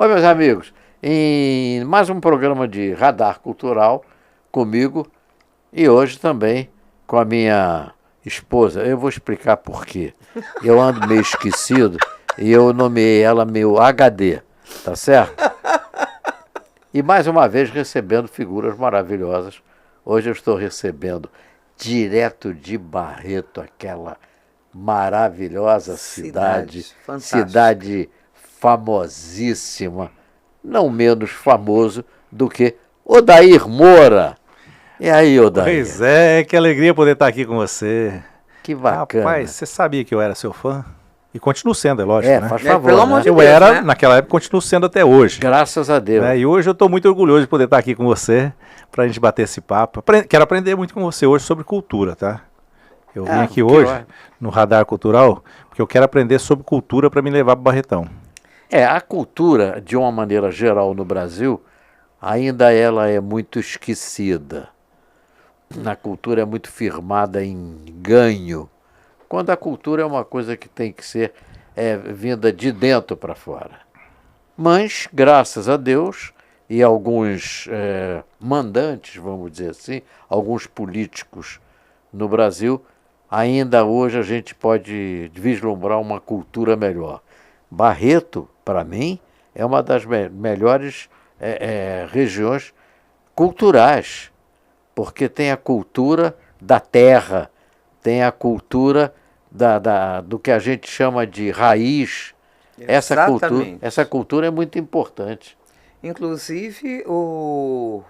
Oi, meus amigos, em mais um programa de Radar Cultural comigo e hoje também com a minha esposa. Eu vou explicar por quê. Eu ando meio esquecido e eu nomeei ela meu HD, tá certo? E mais uma vez recebendo figuras maravilhosas. Hoje eu estou recebendo direto de Barreto, aquela maravilhosa cidade famosíssima, não menos famoso do que Odair Moura. E aí, Odair? Pois é, que alegria poder estar aqui com você. Que bacana. Rapaz, você sabia que eu era seu fã? E continuo sendo, é lógico, né? Faz favor, pelo amor né? de Eu Deus, era, né? naquela época, continuo sendo até hoje. Graças a Deus. Né? E hoje eu estou muito orgulhoso de poder estar aqui com você, para a gente bater esse papo. Quero aprender muito com você hoje sobre cultura, tá? Eu vim aqui hoje, no Radar Cultural, porque eu quero aprender sobre cultura para me levar para o Barretão. A cultura, de uma maneira geral no Brasil, ainda ela é muito esquecida. A cultura é muito firmada em ganho, quando a cultura é uma coisa que tem que ser vinda de dentro para fora. Mas, graças a Deus, e alguns mandantes, vamos dizer assim, alguns políticos no Brasil, ainda hoje a gente pode vislumbrar uma cultura melhor. Barreto, para mim, é uma das melhores regiões culturais, porque tem a cultura da terra, tem a cultura do que a gente chama de raiz. Essa cultura é muito importante. Inclusive, o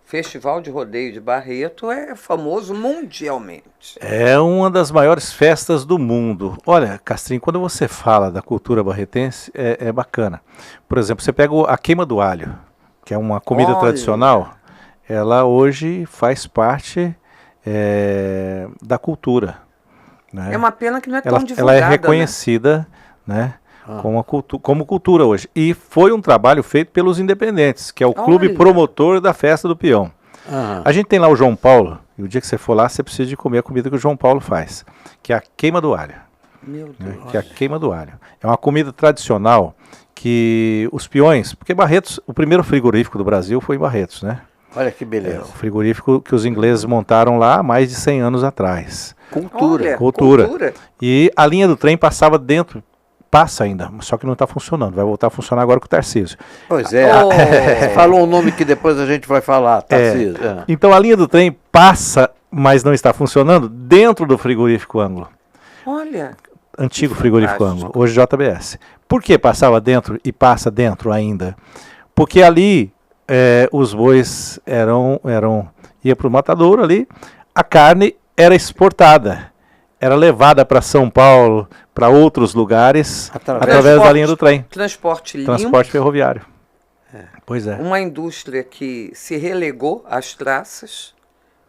Festival de Rodeio de Barreto é famoso mundialmente. É uma das maiores festas do mundo. Olha, Castrinho, quando você fala da cultura barretense, é bacana. Por exemplo, você pega a queima do alho, que é uma comida tradicional, ela hoje faz parte da cultura. Né? É uma pena que não é tão divulgada. Ela é reconhecida, né? Como cultura hoje. E foi um trabalho feito pelos independentes, que é o clube promotor da Festa do Peão. A gente tem lá o João Paulo, e o dia que você for lá, você precisa de comer a comida que o João Paulo faz, que é a queima do alho. Meu Deus. Que é a queima do alho. É uma comida tradicional que os peões, porque Barretos, o primeiro frigorífico do Brasil foi em Barretos, né? Olha que beleza. O frigorífico que os ingleses montaram lá há mais de 100 anos atrás. Cultura. E a linha do trem passava dentro. Passa ainda, só que não está funcionando. Vai voltar a funcionar agora com o Tarcísio. Pois é. Falou um nome que depois a gente vai falar, Tarcísio. Então a linha do trem passa, mas não está funcionando, dentro do frigorífico Ângulo. Olha. Antigo frigorífico Ângulo, hoje JBS. Por que passava dentro e passa dentro ainda? Porque ali os bois ia para o matadouro ali, a carne era exportada. Era levada para São Paulo, para outros lugares, através da linha do trem. Transporte ferroviário. Pois é. Uma indústria que se relegou às traças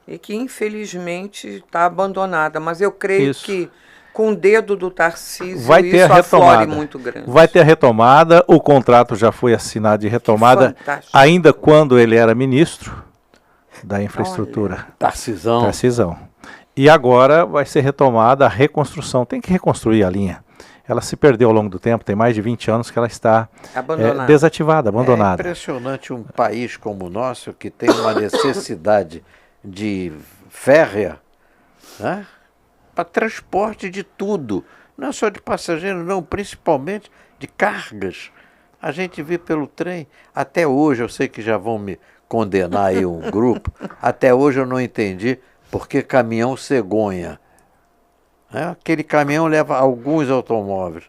e que, infelizmente, está abandonada. Mas eu creio que, com o dedo do Tarcísio, vai ter isso aflore muito grande. Vai ter a retomada, o contrato já foi assinado de retomada, ainda quando ele era ministro da infraestrutura. Tarcisão. E agora vai ser retomada a reconstrução. Tem que reconstruir a linha. Ela se perdeu ao longo do tempo, tem mais de 20 anos que ela está desativada, abandonada. É impressionante um país como o nosso, que tem uma necessidade de férrea, né? Para transporte de tudo. Não é só de passageiros, não, principalmente de cargas. A gente vê pelo trem. Até hoje, eu sei que já vão me condenar aí um grupo, até hoje eu não entendi porque caminhão cegonha. Aquele caminhão leva alguns automóveis.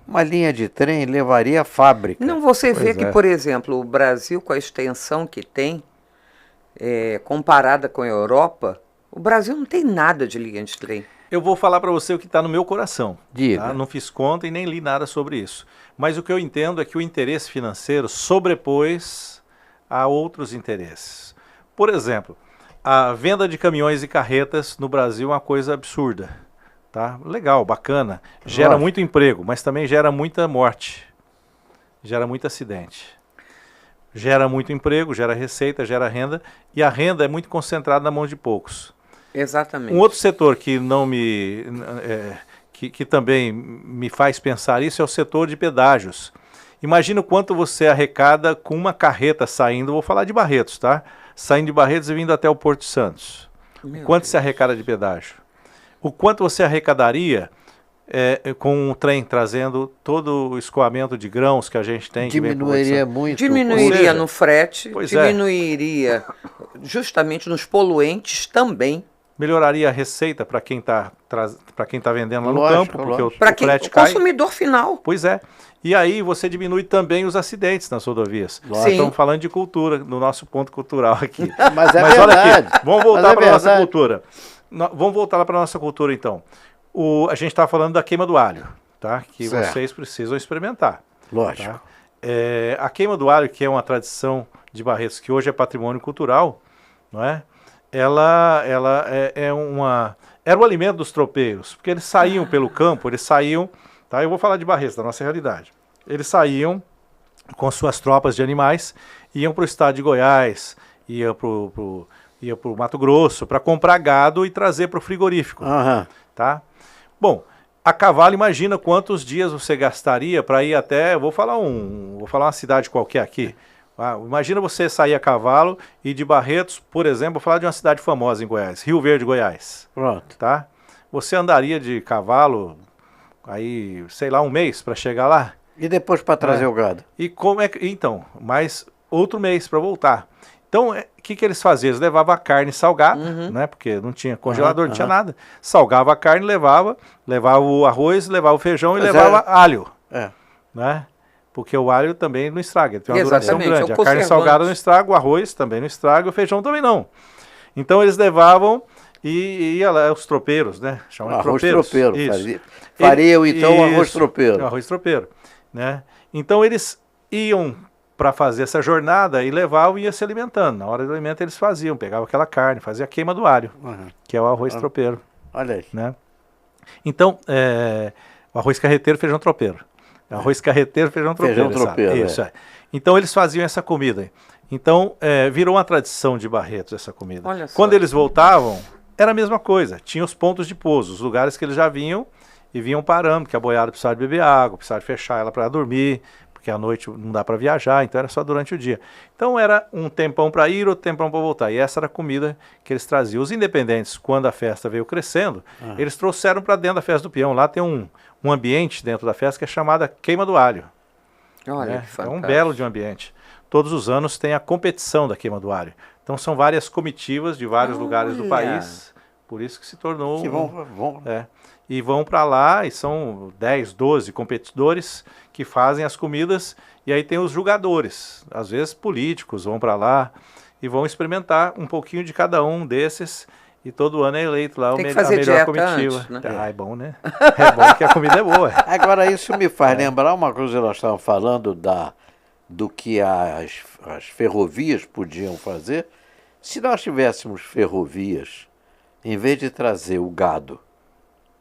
Uma linha de trem levaria a fábrica. Não, você vê que, por exemplo, o Brasil, com a extensão que tem, comparada com a Europa, o Brasil não tem nada de linha de trem. Eu vou falar para você o que está no meu coração. Diga. Tá? Não fiz conta e nem li nada sobre isso. Mas o que eu entendo é que o interesse financeiro sobrepôs a outros interesses. Por exemplo, a venda de caminhões e carretas no Brasil é uma coisa absurda. Tá? Legal, bacana. Gera muito emprego, mas também gera muita morte. Gera muito acidente. Gera muito emprego, gera receita, gera renda. E a renda é muito concentrada na mão de poucos. Exatamente. Um outro setor que não que também me faz pensar isso é o setor de pedágios. Imagina o quanto você arrecada com uma carreta saindo, vou falar de Barretos, tá? Saindo de Barretos e vindo até o Porto Santos. O quanto se arrecada de pedágio? O quanto você arrecadaria com um trem trazendo todo o escoamento de grãos que a gente tem? Diminuiria muito. Diminuiria no frete, diminuiria justamente nos poluentes também. Melhoraria a receita para quem está vendendo lá no campo, porque o frete cai. O consumidor final. Pois é. E aí você diminui também os acidentes nas rodovias. Nós estamos falando de cultura, no nosso ponto cultural aqui. Mas verdade. Olha aqui, vamos voltar para a nossa cultura. Vamos voltar lá para a nossa cultura, então. A gente está falando da queima do alho, tá? Que vocês precisam experimentar. Lógico. Tá? A queima do alho, que é uma tradição de Barretos, que hoje é patrimônio cultural, não é? Ela era o alimento dos tropeiros, porque eles saíam pelo campo, tá? Eu vou falar de Barretos, da nossa realidade. Eles saíam com suas tropas de animais, iam para o estado de Goiás, iam para o Mato Grosso, para comprar gado e trazer para o frigorífico. Tá? Bom, a cavalo, imagina quantos dias você gastaria para ir até, vou falar uma cidade qualquer aqui. Imagina você sair a cavalo e de Barretos, por exemplo, vou falar de uma cidade famosa em Goiás, Rio Verde, Goiás. Pronto. Tá? Você andaria de cavalo aí, sei lá, um mês para chegar lá? E depois para trazer o gado? E como é que, então, mais outro mês para voltar. Então, o que eles faziam? Eles levavam a carne salgada, né? Porque não tinha congelador, não tinha nada. Salgava a carne, levava o arroz, levava o feijão e levava alho. Né? Porque o alho também não estraga, ele tem uma duração grande. A carne salgada não estraga, o arroz também não estraga, o feijão também não. Então eles levavam e ia lá, os tropeiros, né? Chamam de tropeiros. Tropeiro. Fariam então arroz tropeiro. Arroz tropeiro, né? Então eles iam para fazer essa jornada e levavam e ia se alimentando. Na hora do alimento eles pegavam aquela carne, faziam a queima do alho, que é o arroz tropeiro. Olha aí. Né? Então, o arroz carreteiro, feijão tropeiro. Arroz carreteiro, feijão tropeiro. Feijão tropeiro, Isso, Então eles faziam essa comida. Então virou uma tradição de Barretos essa comida. Olha só. Quando eles voltavam, era a mesma coisa. Tinha os pontos de pouso, os lugares que eles já vinham e vinham parando, porque a boiada precisava de beber água, precisava de fechar ela para dormir, porque à noite não dá para viajar, então era só durante o dia. Então era um tempão para ir, outro tempão para voltar. E essa era a comida que eles traziam. Os independentes, quando a festa veio crescendo, eles trouxeram para dentro da festa do peão. Lá tem um ambiente dentro da festa que é chamada queima do alho. Olha, que fantástico. É um belo de um ambiente. Todos os anos tem a competição da queima do alho. Então são várias comitivas de vários lugares do país. Por isso que se tornou... Que vão. E vão para lá, e são 10, 12 competidores que fazem as comidas, e aí tem os julgadores, às vezes políticos, vão para lá e vão experimentar um pouquinho de cada um desses, e todo ano é eleito lá a melhor comitiva. Antes, né? É bom, né? É bom porque a comida é boa. Agora, isso me faz lembrar uma coisa que nós estávamos falando do que as ferrovias podiam fazer. Se nós tivéssemos ferrovias, em vez de trazer o gado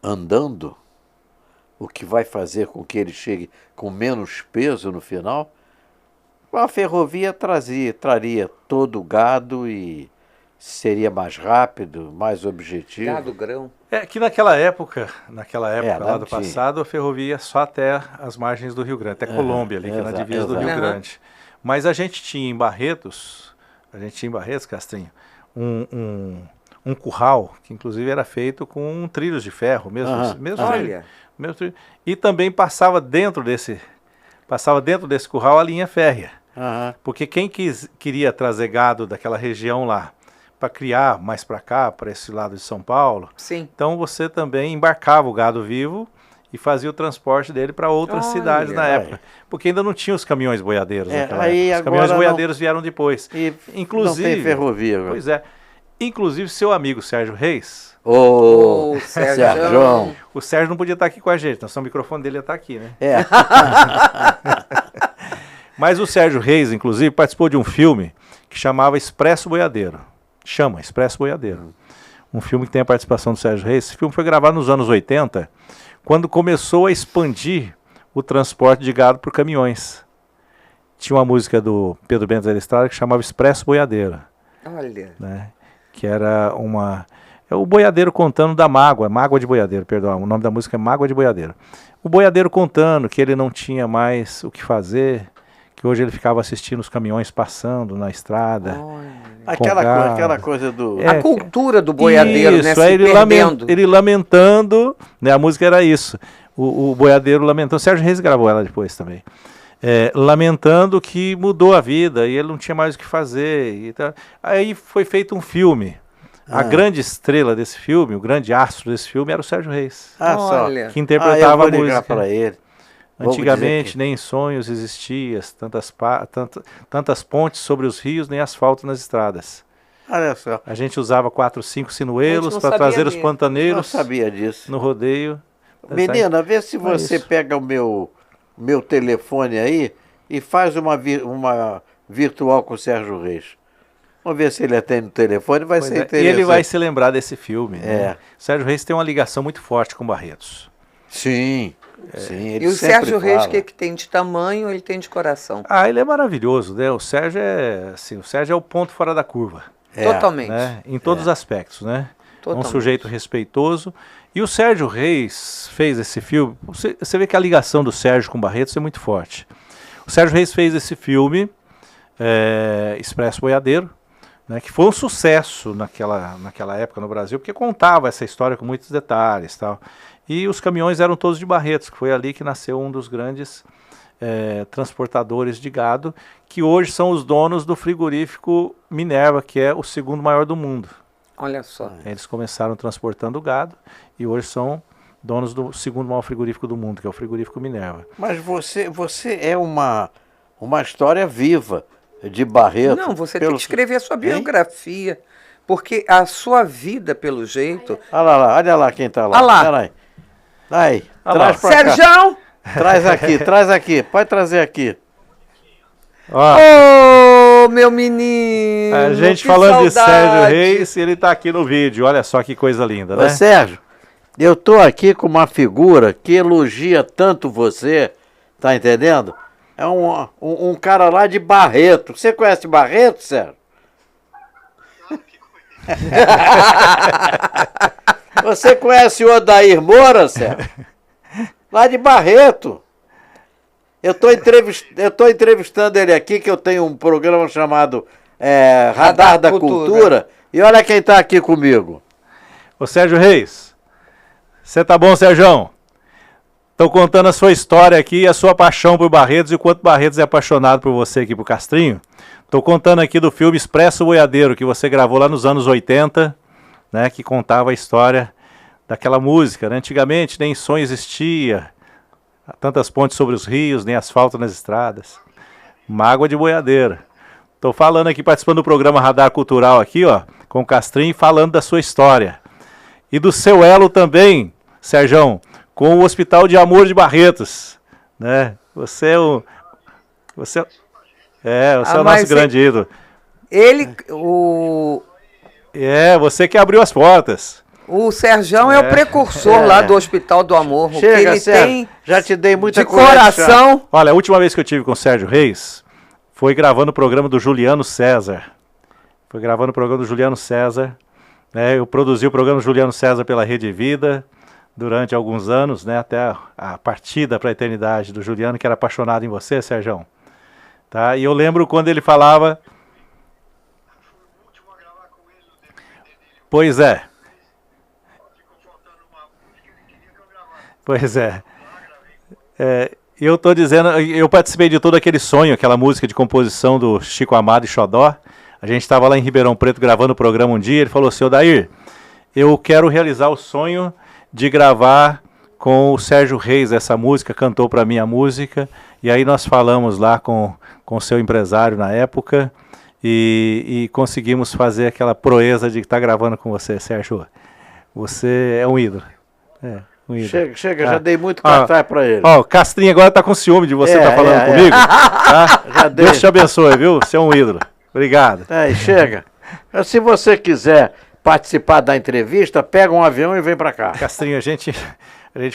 andando, o que vai fazer com que ele chegue com menos peso no final, a ferrovia traria todo o gado e seria mais rápido, mais objetivo. Gado grão. Que naquela época lá do passado, a ferrovia ia só até as margens do Rio Grande, até Colômbia, ali, que é na divisa do Rio Grande. Mas a gente tinha em Barretos, Castrinho, um curral, que inclusive era feito com trilhos de ferro, mesmo trilho. E também passava dentro desse curral a linha férrea. Porque quem queria trazer gado daquela região lá, para criar mais para cá, para esse lado de São Paulo, então você também embarcava o gado vivo e fazia o transporte dele para outras cidades na época. Porque ainda não tinha os caminhões boiadeiros naquela época. Os caminhões boiadeiros vieram depois. Inclusive, não tem ferrovia. Pois é. Inclusive, seu amigo Sérgio Reis. Sérgio. O Sérgio não podia estar aqui com a gente, então o microfone dele ia estar aqui, né? Mas o Sérgio Reis, inclusive, participou de um filme que chamava Expresso Boiadeiro. Expresso Boiadeiro. Um filme que tem a participação do Sérgio Reis. Esse filme foi gravado nos anos 80, quando começou a expandir o transporte de gado por caminhões. Tinha uma música do Pedro Bento da Estrada que chamava Expresso Boiadeiro. Olha. Né? Que era É o boiadeiro contando da mágoa, mágoa de boiadeiro, perdão, o nome da música é Mágoa de Boiadeiro. O boiadeiro contando que ele não tinha mais o que fazer, que hoje ele ficava assistindo os caminhões passando na estrada. Aquela coisa do... A cultura do boiadeiro, isso, né? Se ele, perdendo. ele lamentando, né? A música era isso. O boiadeiro lamentando, o Sérgio Reis gravou ela depois também. Lamentando que mudou a vida e ele não tinha mais o que fazer. E tá. Aí foi feito um filme. A grande estrela desse filme, o grande astro desse filme era o Sérgio Reis. Olha. Que interpretava a música. Para ele. Antigamente, nem em sonhos existia tantas pontes sobre os rios, nem asfalto nas estradas. Olha só. A gente usava 4, 5 sinuelos para sabia trazer os disso. pantaneiros Não sabia disso. no rodeio. Menina, vê se você isso. pega o meu telefone aí e faz uma virtual com o Sérgio Reis. Vamos ver se ele atende no telefone, vai ser interessante. E ele vai se lembrar desse filme. É. Né? Sérgio Reis tem uma ligação muito forte com Barretos. Sim, sim. Ele E o sempre Sérgio Reis, o fala. que tem de tamanho, ele tem de coração. Ele é maravilhoso, né? O Sérgio é o ponto fora da curva. Totalmente. Né? Em todos os aspectos, né? Totalmente. Um sujeito respeitoso. E o Sérgio Reis fez esse filme. Você vê que a ligação do Sérgio com Barretos é muito forte. O Sérgio Reis fez esse filme, Expresso Boiadeiro, né, que foi um sucesso naquela época no Brasil, porque contava essa história com muitos detalhes. Tal. E os caminhões eram todos de Barretos, que foi ali que nasceu um dos grandes transportadores de gado, que hoje são os donos do frigorífico Minerva, que é o segundo maior do mundo. Olha só. Eles começaram transportando gado e hoje são donos do segundo maior frigorífico do mundo, que é o frigorífico Minerva. Mas você é uma história viva de Barreto. Não, você tem que escrever a sua biografia, porque a sua vida, pelo jeito... Olha lá quem está lá. Olha lá. Peraí. Aí, Olha traz pra cá. Sérgio! Traz aqui, pode trazer aqui. Ô, meu menino! A gente que falando de saudade. Sérgio Reis, ele está aqui no vídeo. Olha só que coisa linda, né? Ô, Sérgio, eu tô aqui com uma figura que elogia tanto você, tá entendendo? É um cara lá de Barreto. Você conhece Barreto, Sérgio? Você conhece o Odair Moura, Sérgio? Lá de Barreto. Eu tô entrevistando ele aqui, que eu tenho um programa chamado Radar da Cultura. E olha quem tá aqui comigo. Ô Sérgio Reis, você tá bom, Sérgio? Estou contando a sua história aqui, a sua paixão por Barretos e o quanto Barretos é apaixonado por você aqui pro Castrinho. Estou contando aqui do filme Expresso Boiadeiro, que você gravou lá nos anos 80, né, que contava a história daquela música. Né? Antigamente nem som existia, tantas pontes sobre os rios, nem asfalto nas estradas. Mágoa de Boiadeiro. Estou falando aqui, participando do programa Radar Cultural aqui, ó, com o Castrinho, falando da sua história. E do seu elo também, Sérgio, com o Hospital de Amor de Barretos, né? Você é o nosso grande ídolo. Você que abriu as portas. O Sérgio é o precursor lá do Hospital do Amor. Chega, ele Sérgio, tem já te dei muita de coração. Olha, a última vez que eu tive com o Sérgio Reis foi gravando o programa do Juliano César. Né? Eu produzi o programa Juliano César pela Rede Vida durante alguns anos, né, até a partida para a eternidade do Juliano, que era apaixonado em você, Sérgio. Tá? E eu lembro quando ele falava... Pois é. Eu estou dizendo, eu participei de todo aquele sonho, aquela música de composição do Chico Amado e Xodó. A gente estava lá em Ribeirão Preto gravando o programa um dia, ele falou assim: Odair, eu quero realizar o sonho de gravar com o Sérgio Reis essa música, cantou para mim a música, e aí nós falamos lá com o seu empresário na época, e conseguimos fazer aquela proeza de estar gravando com você, Sérgio. Você é um ídolo. Um ídolo. Chega, já dei muito cartaz para ele. O Castrinho agora tá com ciúme de você estar falando comigo. Tá? Já dei. Deus te abençoe, viu? Você é um ídolo. Obrigado. Chega. Se você quiser participar da entrevista, pega um avião e vem para cá. Castrinho, a gente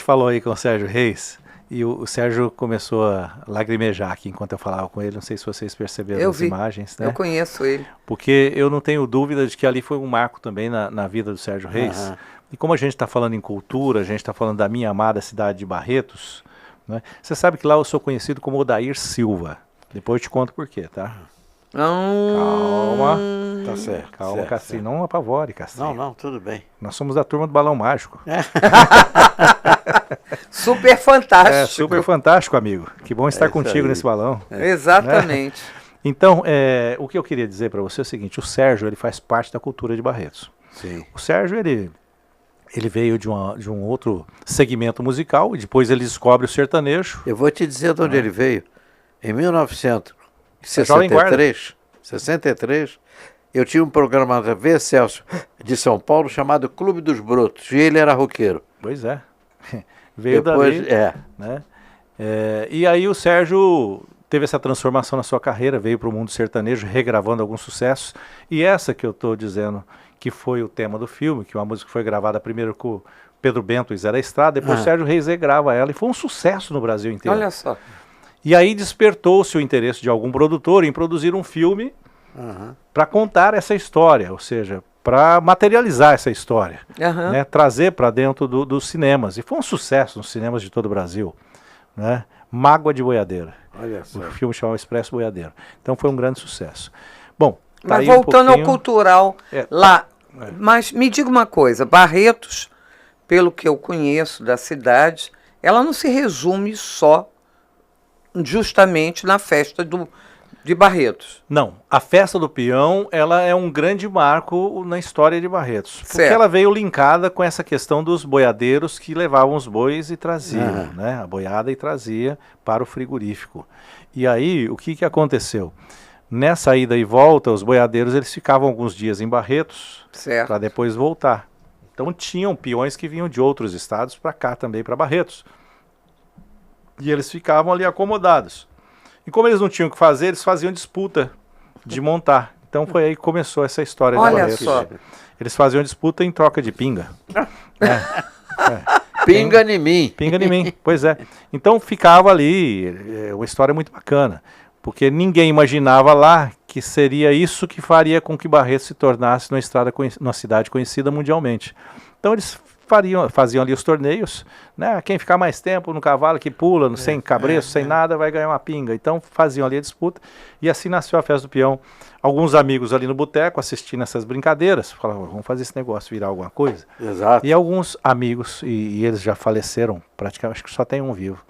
falou aí com o Sérgio Reis E o Sérgio começou a lagrimejar aqui enquanto eu falava com ele. Não sei se vocês perceberam as imagens, né? Eu conheço ele. Porque eu não tenho dúvida de que ali foi um marco também na vida do Sérgio Reis. E como a gente está falando em cultura, a gente está falando da minha amada cidade de Barretos, né? Você sabe que lá eu sou conhecido como Odair Silva. Depois eu te conto por quê, tá? Calma. Tá certo. Calma, certo, Cassim. certo. Não apavore, Cassim. Não, tudo bem. Nós somos da turma do Balão Mágico. Super fantástico. É, super fantástico, amigo. Que bom estar contigo aí. nesse balão. Exatamente. Então, o que eu queria dizer para você é o seguinte, o Sérgio, ele faz parte da cultura de Barretos. Sim. O Sérgio, ele veio de um outro segmento musical e depois ele descobre o sertanejo. Eu vou te dizer de onde ele veio. Em Jovem Guarda. 63, eu tinha um programa na TV Celso de São Paulo chamado Clube dos Brotos, e ele era roqueiro. Pois é. Veio Depois, dali. Né? E aí o Sérgio teve essa transformação na sua carreira, veio para o mundo sertanejo, regravando alguns sucessos. E essa que eu estou dizendo que foi o tema do filme, que uma música que foi gravada primeiro com o Pedro Bento e Zé da Estrada, depois o Sérgio Reis regrava ela, e foi um sucesso no Brasil inteiro. Olha só. E aí despertou-se o interesse de algum produtor em produzir um filme para contar essa história, ou seja, para materializar essa história, né, trazer para dentro dos cinemas. E foi um sucesso nos cinemas de todo o Brasil, né? Mágoa de Boiadeira. Olha só. O filme chamava Expresso Boiadeiro. Então foi um grande sucesso. Bom, tá Mas aí voltando ao cultural, lá, É. mas me diga uma coisa, Barretos, pelo que eu conheço da cidade, ela não se resume só justamente na festa de Barretos. Não, a festa do peão, ela é um grande marco na história de Barretos. Porque Certo. ela veio linkada com essa questão dos boiadeiros que levavam os bois e traziam, né? A boiada e trazia para o frigorífico. E aí, o que aconteceu? Nessa ida e volta, os boiadeiros eles ficavam alguns dias em Barretos Certo. para depois voltar. Então tinham peões que vinham de outros estados para cá também, para Barretos. E eles ficavam ali acomodados. E como eles não tinham o que fazer, eles faziam disputa de montar. Então foi aí que começou essa história de Olha Barretos. só. Eles faziam disputa em troca de pinga. Pinga em mim. Pinga em mim, pois é. Então ficava ali, uma história muito bacana. Porque ninguém imaginava lá que seria isso que faria com que Barretos se tornasse uma cidade conhecida mundialmente. Então eles faziam ali os torneios, né? Quem ficar mais tempo no cavalo que pula, sem cabreço, sem nada, vai ganhar uma pinga. Então faziam ali a disputa e assim nasceu a Festa do Peão. Alguns amigos ali no boteco assistindo essas brincadeiras, falavam, vamos fazer esse negócio virar alguma coisa. Exato. E alguns amigos, e eles já faleceram, praticamente, acho que só tem um vivo,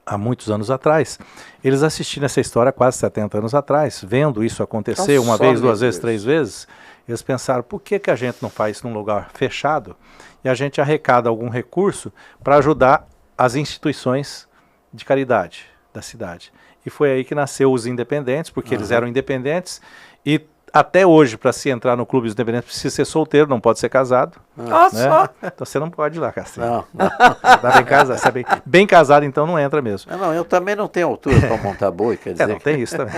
há muitos anos atrás, eles assistindo essa história quase 70 anos atrás, vendo isso acontecer uma vez, duas vezes, três vezes, eles pensaram, por que a gente não faz isso num lugar fechado e a gente arrecada algum recurso para ajudar as instituições de caridade da cidade. E foi aí que nasceu os independentes, porque eles eram independentes e até hoje, para se entrar no clube dos independentes, precisa ser solteiro, não pode ser casado. Olha só. Então você não pode ir lá, Castelo. Não. Tá bem casado, você é bem casado, então não entra mesmo. Não, eu também não tenho altura para montar boi, quer dizer. Não tem isso também.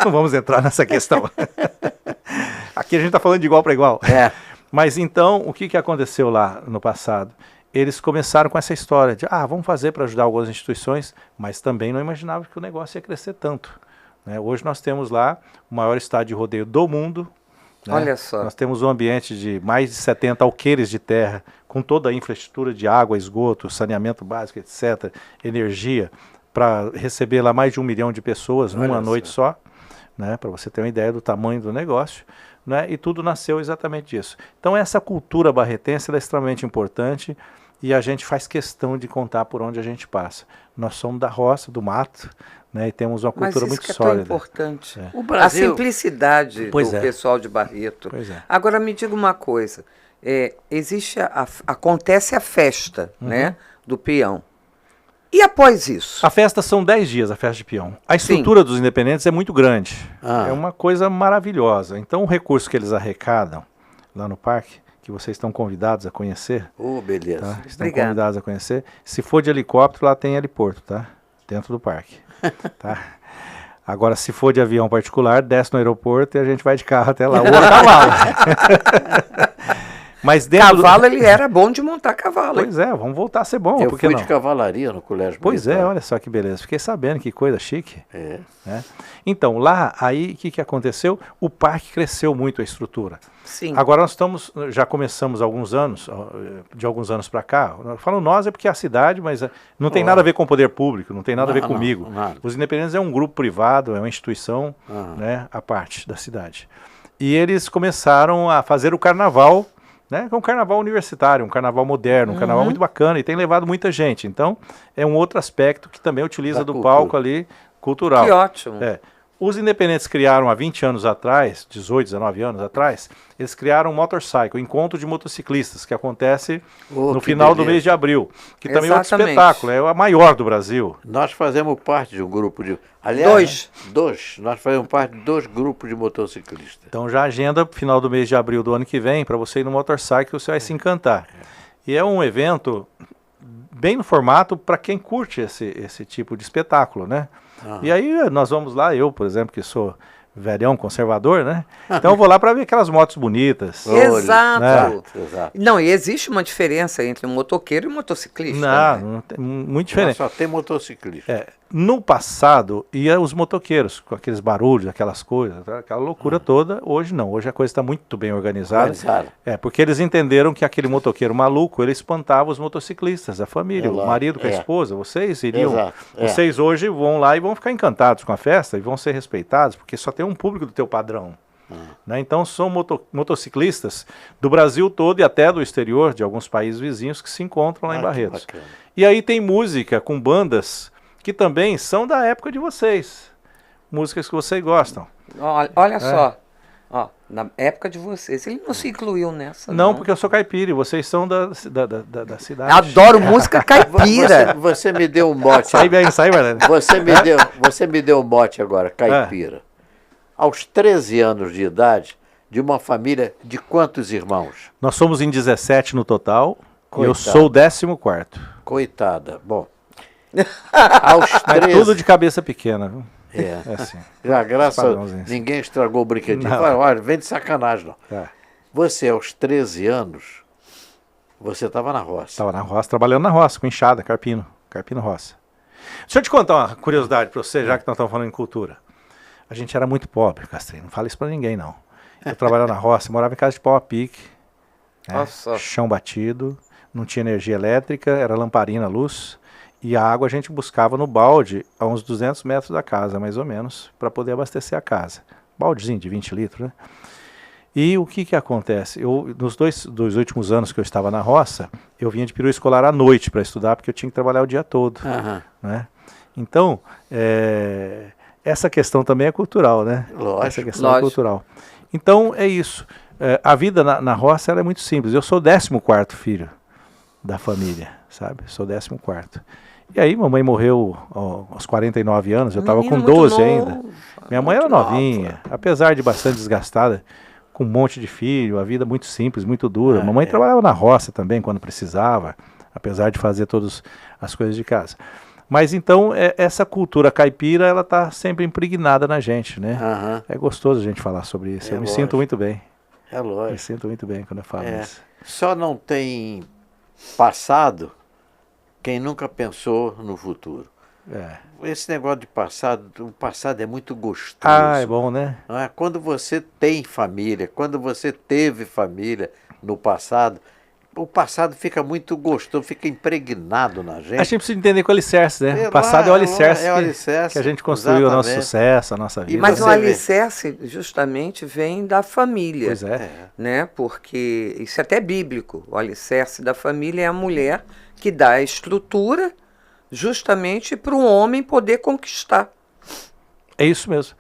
Não vamos entrar nessa questão. Aqui a gente está falando de igual para igual. Mas então, o que aconteceu lá no passado? Eles começaram com essa história de, vamos fazer para ajudar algumas instituições, mas também não imaginavam que o negócio ia crescer tanto. Né? Hoje nós temos lá o maior estádio de rodeio do mundo. Né? Olha só. Nós temos um ambiente de mais de 70 alqueires de terra, com toda a infraestrutura de água, esgoto, saneamento básico, etc., energia, para receber lá mais de 1 milhão de pessoas numa noite só, né? Para você ter uma ideia do tamanho do negócio. Né? E tudo nasceu exatamente disso. Então essa cultura barretense ela é extremamente importante e a gente faz questão de contar por onde a gente passa. Nós somos da roça, do mato, né? E temos uma cultura muito sólida. Mas isso que é tão importante. O Brasil... A simplicidade Pois do é. pessoal de Barreto. Pois é. Agora me diga uma coisa, acontece a festa, né, do peão. E após isso? A festa são 10 dias, a festa de peão. A estrutura dos independentes é muito grande. É uma coisa maravilhosa. Então o recurso que eles arrecadam lá no parque, que vocês estão convidados a conhecer. Beleza. Tá? Estão convidados a conhecer. Se for de helicóptero, lá tem heliporto, tá? Dentro do parque. Tá? Agora, se for de avião particular, desce no aeroporto e a gente vai de carro até lá. Ou a cavalo. Mas dentro Cavalo, ele era bom de montar cavalo. Pois é, vamos voltar a ser bom, Eu por que fui não? de cavalaria no colégio Pois é, militar. olha só que beleza. Fiquei sabendo, que coisa chique. É. Né? Então, lá, aí, o que aconteceu? O parque cresceu muito a estrutura. Sim. Agora já começamos de alguns anos para cá. Falo nós é porque é a cidade, mas não tem nada a ver com o poder público, não tem nada a ver Não, comigo. nada. Os Independentes é um grupo privado, é uma instituição, né, à parte da cidade. E eles começaram a fazer o carnaval, né, que é um carnaval universitário, um carnaval moderno, um carnaval muito bacana e tem levado muita gente. Então, é um outro aspecto que também utiliza Da do cultura. palco ali, cultural. Que ótimo. É. Os Independentes criaram há 20 anos atrás, 18, 19 anos atrás, eles criaram um motorcycle, encontro de motociclistas, que acontece no Que final do beleza. mês de abril, que também é outro Exatamente. espetáculo, é a maior do Brasil. Nós fazemos parte de um grupo de... Aliás, Dois. Nós fazemos parte de 2 grupos de motociclistas. Então já agenda final do mês de abril do ano que vem, para você ir no motorcycle, você vai se encantar. E é um evento bem no formato para quem curte esse tipo de espetáculo, né? E aí nós vamos lá, eu, por exemplo, que sou velhão conservador, né? Então eu vou lá para ver aquelas motos bonitas. Exato. Exato. Não, e existe uma diferença entre um motoqueiro e um motociclista. né? Não tem, muito Nós diferente. só tem motociclista. É, no passado, ia os motoqueiros, com aqueles barulhos, aquelas coisas, tá? Aquela loucura toda. Hoje não, hoje a coisa está muito bem organizada. Organizado. É, porque eles entenderam que aquele motoqueiro maluco, ele espantava os motociclistas, a família, É o lá, marido com a é. esposa. Vocês iriam, Exato, é. vocês hoje vão lá e vão ficar encantados com a festa e vão ser respeitados, porque só tem um público do teu padrão. Né? Então são motociclistas do Brasil todo e até do exterior, de alguns países vizinhos, que se encontram lá em que Barretos. bacana. E aí tem música com bandas que também são da época de vocês. Músicas que vocês gostam. Olha só. Ó, na época de vocês. Ele não se incluiu nessa. Não, porque eu sou caipira e vocês são da cidade. Adoro música caipira. Você me deu um mote. Sai bem, sai, Marlene. Você me deu um mote agora, caipira. Aos 13 anos de idade, de uma família de quantos irmãos? Nós somos em 17 no total. E eu Coitado. sou o 14º. Coitada. Bom, aos Mas 13... tudo de cabeça pequena, viu? É. É assim. Já, graças a Padrãozinho. ninguém estragou o brinquedinho. Não. Fala, olha, vem de sacanagem, não. É. Você, aos 13 anos, você estava na roça. Estava na roça, trabalhando na roça, com enxada, carpino roça. Deixa eu te contar uma curiosidade para você, já que nós estamos falando em cultura. A gente era muito pobre, Castrinho, não fala isso para ninguém, não. Eu trabalhava na roça, morava em casa de pau a pique, né? Nossa. Chão batido, não tinha energia elétrica, era lamparina, luz, e a água a gente buscava no balde, a uns 200 metros da casa, mais ou menos, para poder abastecer a casa. Baldezinho de 20 litros, né? E o que acontece? Nos dois últimos anos que eu estava na roça, eu vinha de perua escolar à noite para estudar, porque eu tinha que trabalhar o dia todo. Né? Então, essa questão também é cultural, né? Lógico. Essa questão é cultural. Então, é isso. A vida na roça ela é muito simples. Eu sou o 14º filho da família, sabe? Sou o 14º. E aí, mamãe morreu aos 49 anos, eu estava com 12 ainda. Minha mãe era novinha, apesar de bastante desgastada, com um monte de filho, a vida muito simples, muito dura. Mamãe trabalhava na roça também quando precisava, apesar de fazer todas as coisas de casa. Mas então, essa cultura caipira, ela está sempre impregnada na gente, né? É gostoso a gente falar sobre isso. Eu me sinto muito bem. É lógico. Me sinto muito bem quando eu falo isso. Só não tem passado quem nunca pensou no futuro. Esse negócio de passado, o passado é muito gostoso. Ah, é bom, né? Não é? Quando você tem família, quando você teve família no passado, o passado fica muito gostoso, fica impregnado na gente. A gente precisa entender que o alicerce, né? O passado é o alicerce, que a gente construiu o nosso sucesso, a nossa vida. Mas o alicerce justamente vem da família. Pois é. Né? Porque isso é até bíblico. O alicerce da família é a mulher que dá a estrutura justamente para o homem poder conquistar. É isso mesmo.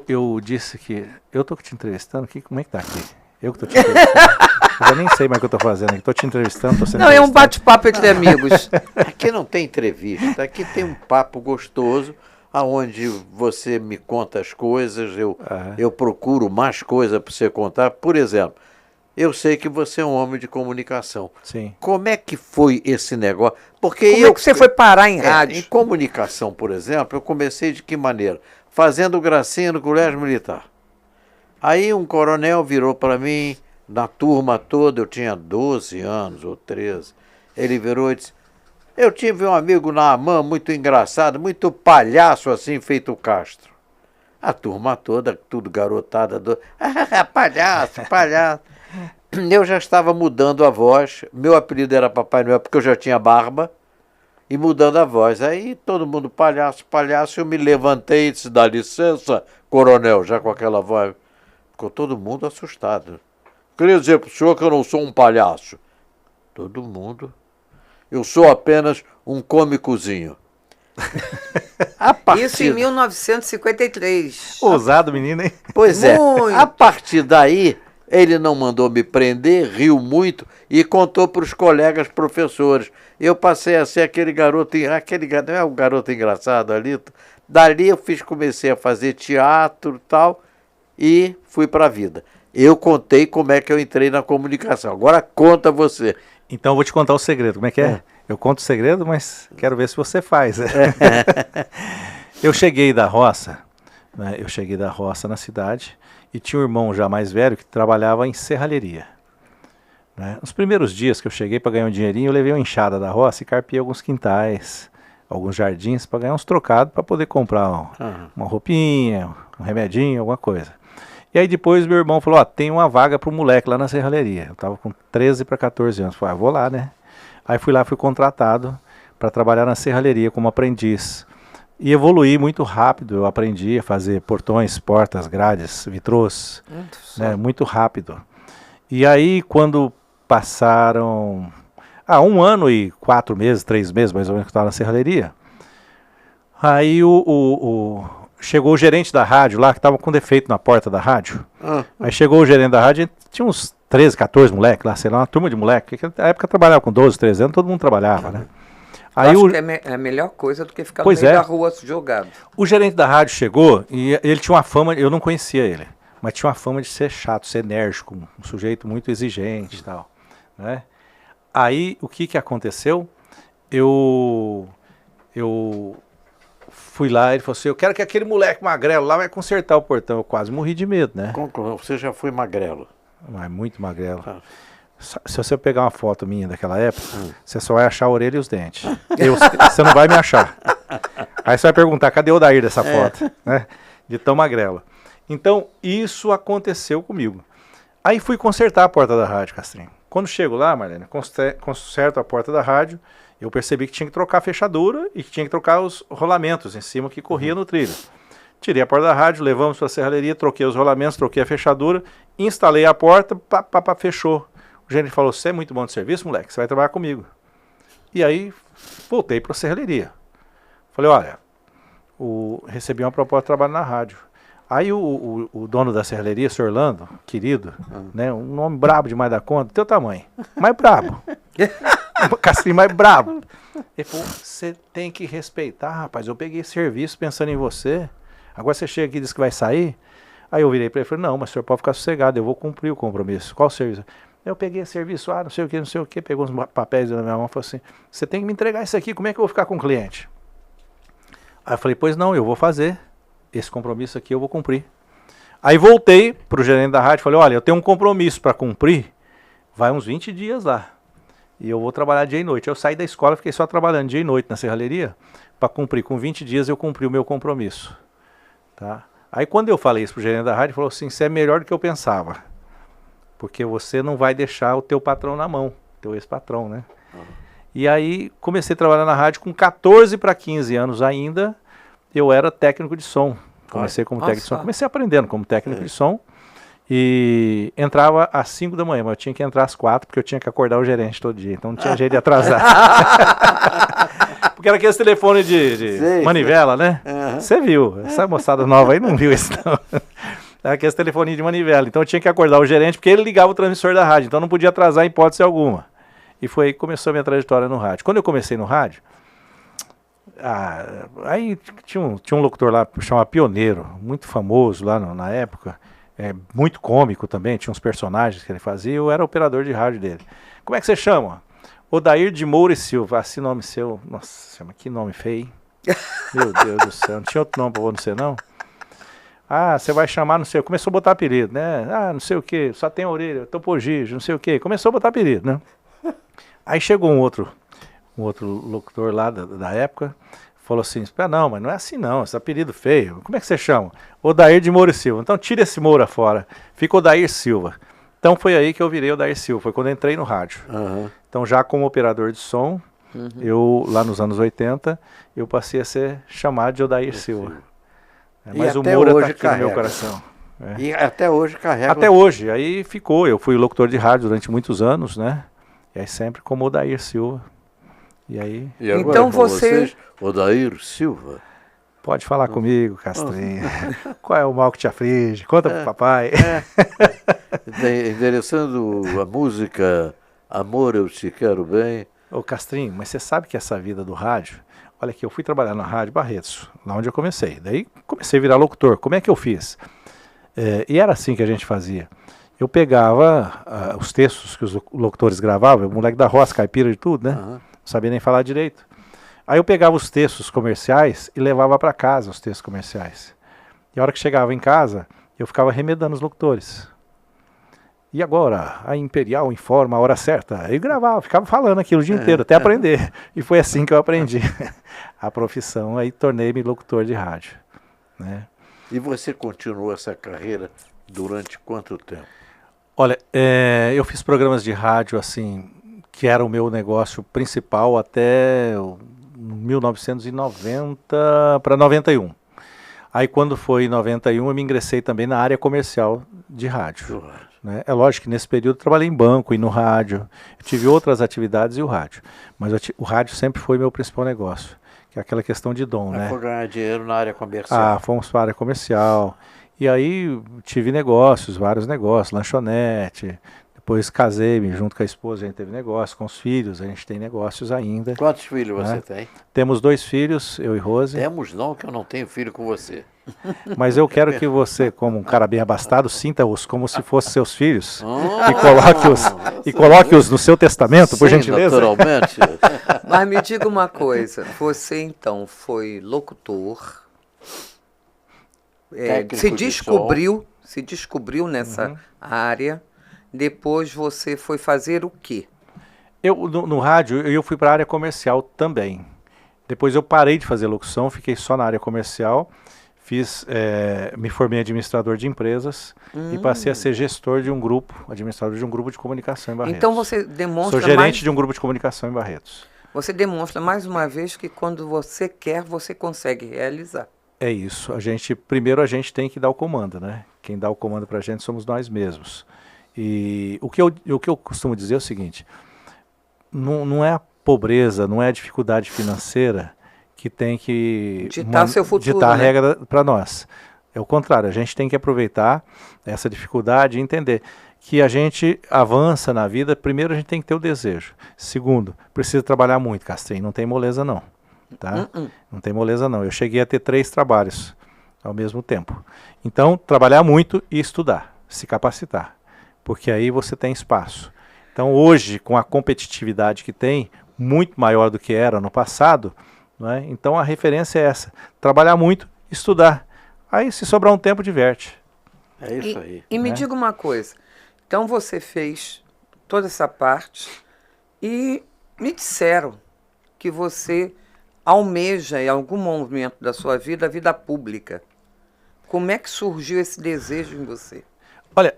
Eu disse que eu estou te entrevistando aqui, como é que tá aqui? Eu que estou te entrevistando. Eu já nem sei mais o que eu estou fazendo. Estou te entrevistando, estou sendo Não, é um bate-papo entre amigos. Aqui não tem entrevista, aqui tem um papo gostoso, aonde você me conta as coisas, eu procuro mais coisa para você contar. Por exemplo, eu sei que você é um homem de comunicação. Sim. Como é que foi esse negócio? Porque Como é que você foi parar em rádio? Em comunicação, por exemplo, eu comecei de que maneira? Fazendo gracinha no colégio militar. Aí um coronel virou para mim, na turma toda, eu tinha 12 anos ou 13, ele virou e disse, eu tive um amigo na AMAN muito engraçado, muito palhaço assim, feito Castro. A turma toda, tudo garotada, palhaço, palhaço. Eu já estava mudando a voz, meu apelido era Papai Noel porque eu já tinha barba, e mudando a voz. Aí todo mundo, palhaço, palhaço, eu me levantei e disse, dá licença, coronel, já com aquela voz. Ficou todo mundo assustado. Queria dizer para o senhor que eu não sou um palhaço. Todo mundo. Eu sou apenas um cômicozinho. Isso em 1953. Ousado, menino, hein? Pois é. A partir daí, ele não mandou me prender, riu muito e contou para os colegas professores. Eu passei a ser aquele garoto, não é o garoto engraçado ali. Dali eu comecei a fazer teatro e tal e fui para a vida. Eu contei como é que eu entrei na comunicação. Agora conta você. Então eu vou te contar o segredo. Como é que é? Eu conto o segredo, mas quero ver se você faz. Eu cheguei da roça, né? Eu cheguei da roça na cidade e tinha um irmão já mais velho que trabalhava em serralheria. Né? Nos primeiros dias que eu cheguei para ganhar um dinheirinho, eu levei uma enxada da roça e carpiei alguns quintais, alguns jardins para ganhar uns trocados para poder comprar uma roupinha, um remedinho, alguma coisa. E aí depois meu irmão falou, tem uma vaga para o moleque lá na serralheria. Eu estava com 13 para 14 anos. Falei, vou lá, né? Aí fui lá, fui contratado para trabalhar na serralheria como aprendiz. E evoluí muito rápido, eu aprendi a fazer portões, portas, grades, vitrôs, né, muito rápido. E aí quando passaram 1 ano e 4 meses, 3 meses mais ou menos que eu estava na serralheria, aí chegou o gerente da rádio lá, que estava com defeito na porta da rádio. Aí chegou o gerente da rádio, tinha uns 13, 14 moleques lá, sei lá, uma turma de moleque. Na época eu trabalhava com 12, 13 anos, todo mundo trabalhava, né? Aí acho que é a melhor coisa do que ficar no meio da rua jogado. O gerente da rádio chegou e ele tinha uma fama, eu não conhecia ele, mas tinha uma fama de ser chato, ser enérgico, um sujeito muito exigente e tal, né? Aí o que aconteceu? Eu fui lá, ele falou assim, eu quero que aquele moleque magrelo lá vai consertar o portão. Eu quase morri de medo, né? Você já foi magrelo? Mas muito magrelo. Se você pegar uma foto minha daquela época, você só vai achar a orelha e os dentes. Você não vai me achar. Aí você vai perguntar, cadê o Odair dessa foto? Né? De tão magrelo. Então, isso aconteceu comigo. Aí fui consertar a porta da rádio, Castrinho. Quando chego lá, Marlene, conserto a porta da rádio, eu percebi que tinha que trocar a fechadura e que tinha que trocar os rolamentos em cima que corria no trilho. Tirei a porta da rádio, levamos para a serralheria, troquei os rolamentos, troquei a fechadura, instalei a porta, fechou. O gerente falou, você é muito bom de serviço, moleque, você vai trabalhar comigo. E aí, voltei para a serralheria. Falei, olha, recebi uma proposta de trabalho na rádio. Aí o dono da serralheria, seu Orlando, querido, né, um nome brabo demais da conta, teu tamanho, mais brabo. Castrinho mais brabo. Ele falou, você tem que respeitar, rapaz, eu peguei serviço pensando em você, agora você chega aqui e diz que vai sair. Aí eu virei para ele e falei, não, mas o senhor pode ficar sossegado, eu vou cumprir o compromisso. Qual o serviço? Eu peguei serviço, não sei o que, pegou uns papéis na minha mão e falou assim, você tem que me entregar isso aqui, como é que eu vou ficar com o cliente? Aí eu falei, pois não, eu vou fazer, esse compromisso aqui eu vou cumprir. Aí voltei para o gerente da rádio e falei, olha, eu tenho um compromisso para cumprir, vai uns 20 dias lá, e eu vou trabalhar dia e noite. Eu saí da escola, fiquei só trabalhando dia e noite na serralheria, para cumprir, com 20 dias eu cumpri o meu compromisso. Tá? Aí quando eu falei isso para o gerente da rádio, ele falou assim, você é melhor do que eu pensava. Porque você não vai deixar o teu patrão na mão, teu ex-patrão, né? E aí comecei a trabalhar na rádio com 14 para 15 anos ainda, eu era técnico de som. Comecei como técnico de som, comecei aprendendo como técnico de som e entrava às 5 da manhã, mas eu tinha que entrar às 4 porque eu tinha que acordar o gerente todo dia, então não tinha jeito de atrasar. Porque era aquele telefone de manivela, né? Você viu, essa moçada nova aí não viu isso não. Aquele telefoninho de manivela. Então eu tinha que acordar o gerente, porque ele ligava o transmissor da rádio, então não podia atrasar em hipótese alguma. E foi aí que começou a minha trajetória no rádio. Quando eu comecei no rádio, aí tinha um locutor lá, chamado Pioneiro, muito famoso lá na época, muito cômico também, tinha uns personagens que ele fazia, eu era operador de rádio dele. Como é que você chama? Odair de Moura e Silva. Esse nome seu, nossa, que nome feio, hein? Meu Deus do céu, não tinha outro nome pra você não? Ah, você vai chamar, não sei, começou a botar apelido, né? Ah, não sei o que, só tem orelha, topogijo, não sei o que. Começou a botar apelido, né? Aí chegou um outro locutor lá da época, falou assim, não, mas não é assim não, esse apelido feio. Como é que você chama? Odair de Moura e Silva. Então tira esse Moura fora, fica Odair Silva. Então foi aí que eu virei Odair Silva, foi quando eu entrei no rádio. Aham. Então já como operador de som, eu, lá nos anos 80, eu passei a ser chamado de Odair Silva. E Mas o até Moura hoje tá aqui no meu carrega. coração. E até hoje carrega. Até hoje, aí ficou, eu fui locutor de rádio durante muitos anos, né? E aí sempre como Odair Silva. E aí, E agora Então com você- vocês, Odair Silva. pode falar comigo, Castrinha. Qual é o mal que te aflige? Conta pro papai. Endereçando a música Amor, Eu Te Quero Bem. Ô Castrinho, mas você sabe que essa vida do rádio... Olha aqui, eu fui trabalhar na Rádio Barretos, lá onde eu comecei. Daí comecei a virar locutor. Como é que eu fiz? E era assim que a gente fazia. Eu pegava os textos que os locutores gravavam, o moleque da roça, caipira de tudo, né? Aham. Não sabia nem falar direito. Aí eu pegava os textos comerciais e levava para casa os textos comerciais. E a hora que chegava em casa, eu ficava remedando os locutores. E agora, a Imperial informa a hora certa. Aí eu gravava, ficava falando aquilo o dia inteiro, até aprender. E foi assim que eu aprendi a profissão. Aí tornei-me locutor de rádio, né? E você continuou essa carreira durante quanto tempo? Olha, eu fiz programas de rádio, assim, que era o meu negócio principal até 1990 para 91. Aí quando foi em 91 eu me ingressei também na área comercial de rádio. Né? É lógico que nesse período eu trabalhei em banco e no rádio. Eu tive outras atividades e o rádio. Mas o rádio sempre foi meu principal negócio, que é aquela questão de dom, né? Foi ganhar dinheiro na área comercial. Ah, fomos para a área comercial. E aí tive negócios, vários negócios, lanchonete. Depois casei-me junto com a esposa, a gente teve negócio, com os filhos, a gente tem negócios ainda. Quantos filhos você Né? tem? Temos 2 filhos, eu e Rose. Temos não, que eu não tenho filho com você. Mas eu quero que você, como um cara bem abastado, sinta-os como se fossem seus filhos Oh, e coloque-os no seu testamento, por sim, gentileza. naturalmente. Mas me diga uma coisa, você então foi locutor, Técnico se descobriu nessa área, depois você foi fazer o quê? Eu, no rádio, eu fui para a área comercial também. Depois eu parei de fazer locução, fiquei só na área comercial. Me formei administrador de empresas e passei a ser gestor de um grupo, administrador de um grupo de comunicação em Barretos. Então você demonstra Sou gerente de um grupo de comunicação em Barretos. Você demonstra mais uma vez que quando você quer, você consegue realizar. É isso. Primeiro a gente tem que dar o comando, né? Quem dá o comando para a gente somos nós mesmos. E o que eu costumo dizer é o seguinte: não é a pobreza, não é a dificuldade financeira que tem que Ditar seu futuro, ditar a né? regra para nós. É o contrário, a gente tem que aproveitar essa dificuldade e entender que a gente avança na vida. Primeiro a gente tem que ter o desejo. Segundo, precisa trabalhar muito, Castrinho, não tem moleza não. Tá? Não tem moleza não. Eu cheguei a ter 3 trabalhos ao mesmo tempo. Então, trabalhar muito e estudar, se capacitar, porque aí você tem espaço. Então, hoje, com a competitividade que tem, muito maior do que era no passado, né? Então a referência é essa: trabalhar muito, estudar. Aí, se sobrar um tempo, diverte. É isso aí. E me né? diga uma coisa, então você fez toda essa parte e me disseram que você almeja em algum momento da sua vida a vida pública. Como é que surgiu esse desejo em você? Olha,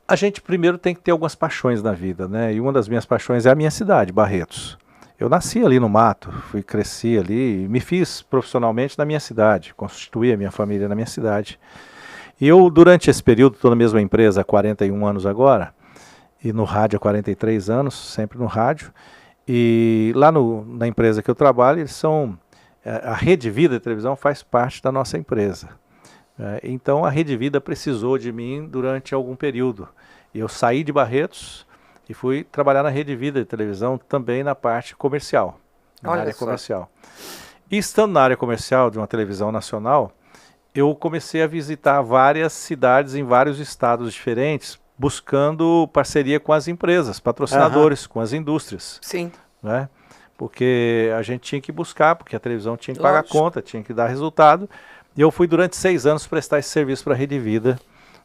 a gente primeiro tem que ter algumas paixões na vida, né? E uma das minhas paixões é a minha cidade, Barretos. Eu nasci ali no mato, cresci ali, me fiz profissionalmente na minha cidade, constituí a minha família na minha cidade. E eu, durante esse período, estou na mesma empresa há 41 anos agora, e no rádio há 43 anos, sempre no rádio. E lá na empresa que eu trabalho, eles são... A Rede Vida de televisão faz parte da nossa empresa. Então a Rede Vida precisou de mim durante algum período. E eu saí de Barretos e fui trabalhar na Rede Vida de televisão também na parte comercial, na área comercial. E estando na área comercial de uma televisão nacional, eu comecei a visitar várias cidades em vários estados diferentes, buscando parceria com as empresas, patrocinadores, com as indústrias. Sim. Né? porque a gente tinha que buscar, porque a televisão tinha que pagar Lógico. conta, tinha que dar resultado. E eu fui durante 6 anos prestar esse serviço para a Rede Vida,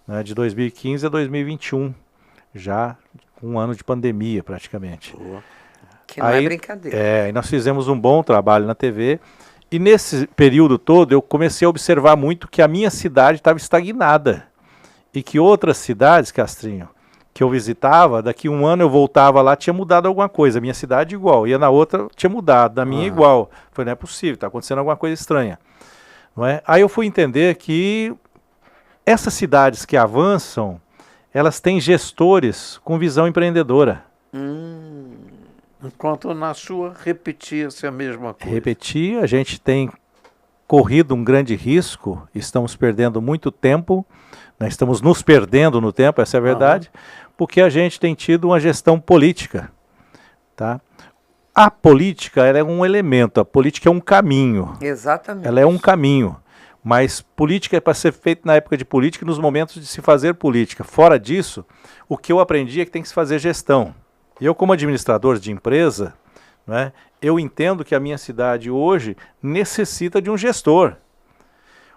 né, de 2015 a 2021, já com um ano de pandemia praticamente. Que não é brincadeira. E nós fizemos um bom trabalho na TV, e nesse período todo eu comecei a observar muito que a minha cidade estava estagnada, e que outras cidades, Castrinho, que eu visitava, daqui um ano eu voltava lá, tinha mudado alguma coisa, a minha cidade igual, ia na outra, tinha mudado, na minha igual. Foi, não é possível, está acontecendo alguma coisa estranha. Não é? Aí eu fui entender que essas cidades que avançam, elas têm gestores com visão empreendedora. Enquanto na sua repetia-se a mesma coisa. Repetir, a gente tem corrido um grande risco, estamos perdendo muito tempo, nós estamos nos perdendo no tempo, essa é a verdade, porque a gente tem tido uma gestão política. Tá? A política ela é um elemento, a política é um caminho. Exatamente. Ela é um caminho, mas política é para ser feita na época de política e nos momentos de se fazer política. Fora disso, o que eu aprendi é que tem que se fazer gestão. E eu, como administrador de empresa, né, eu entendo que a minha cidade hoje necessita de um gestor.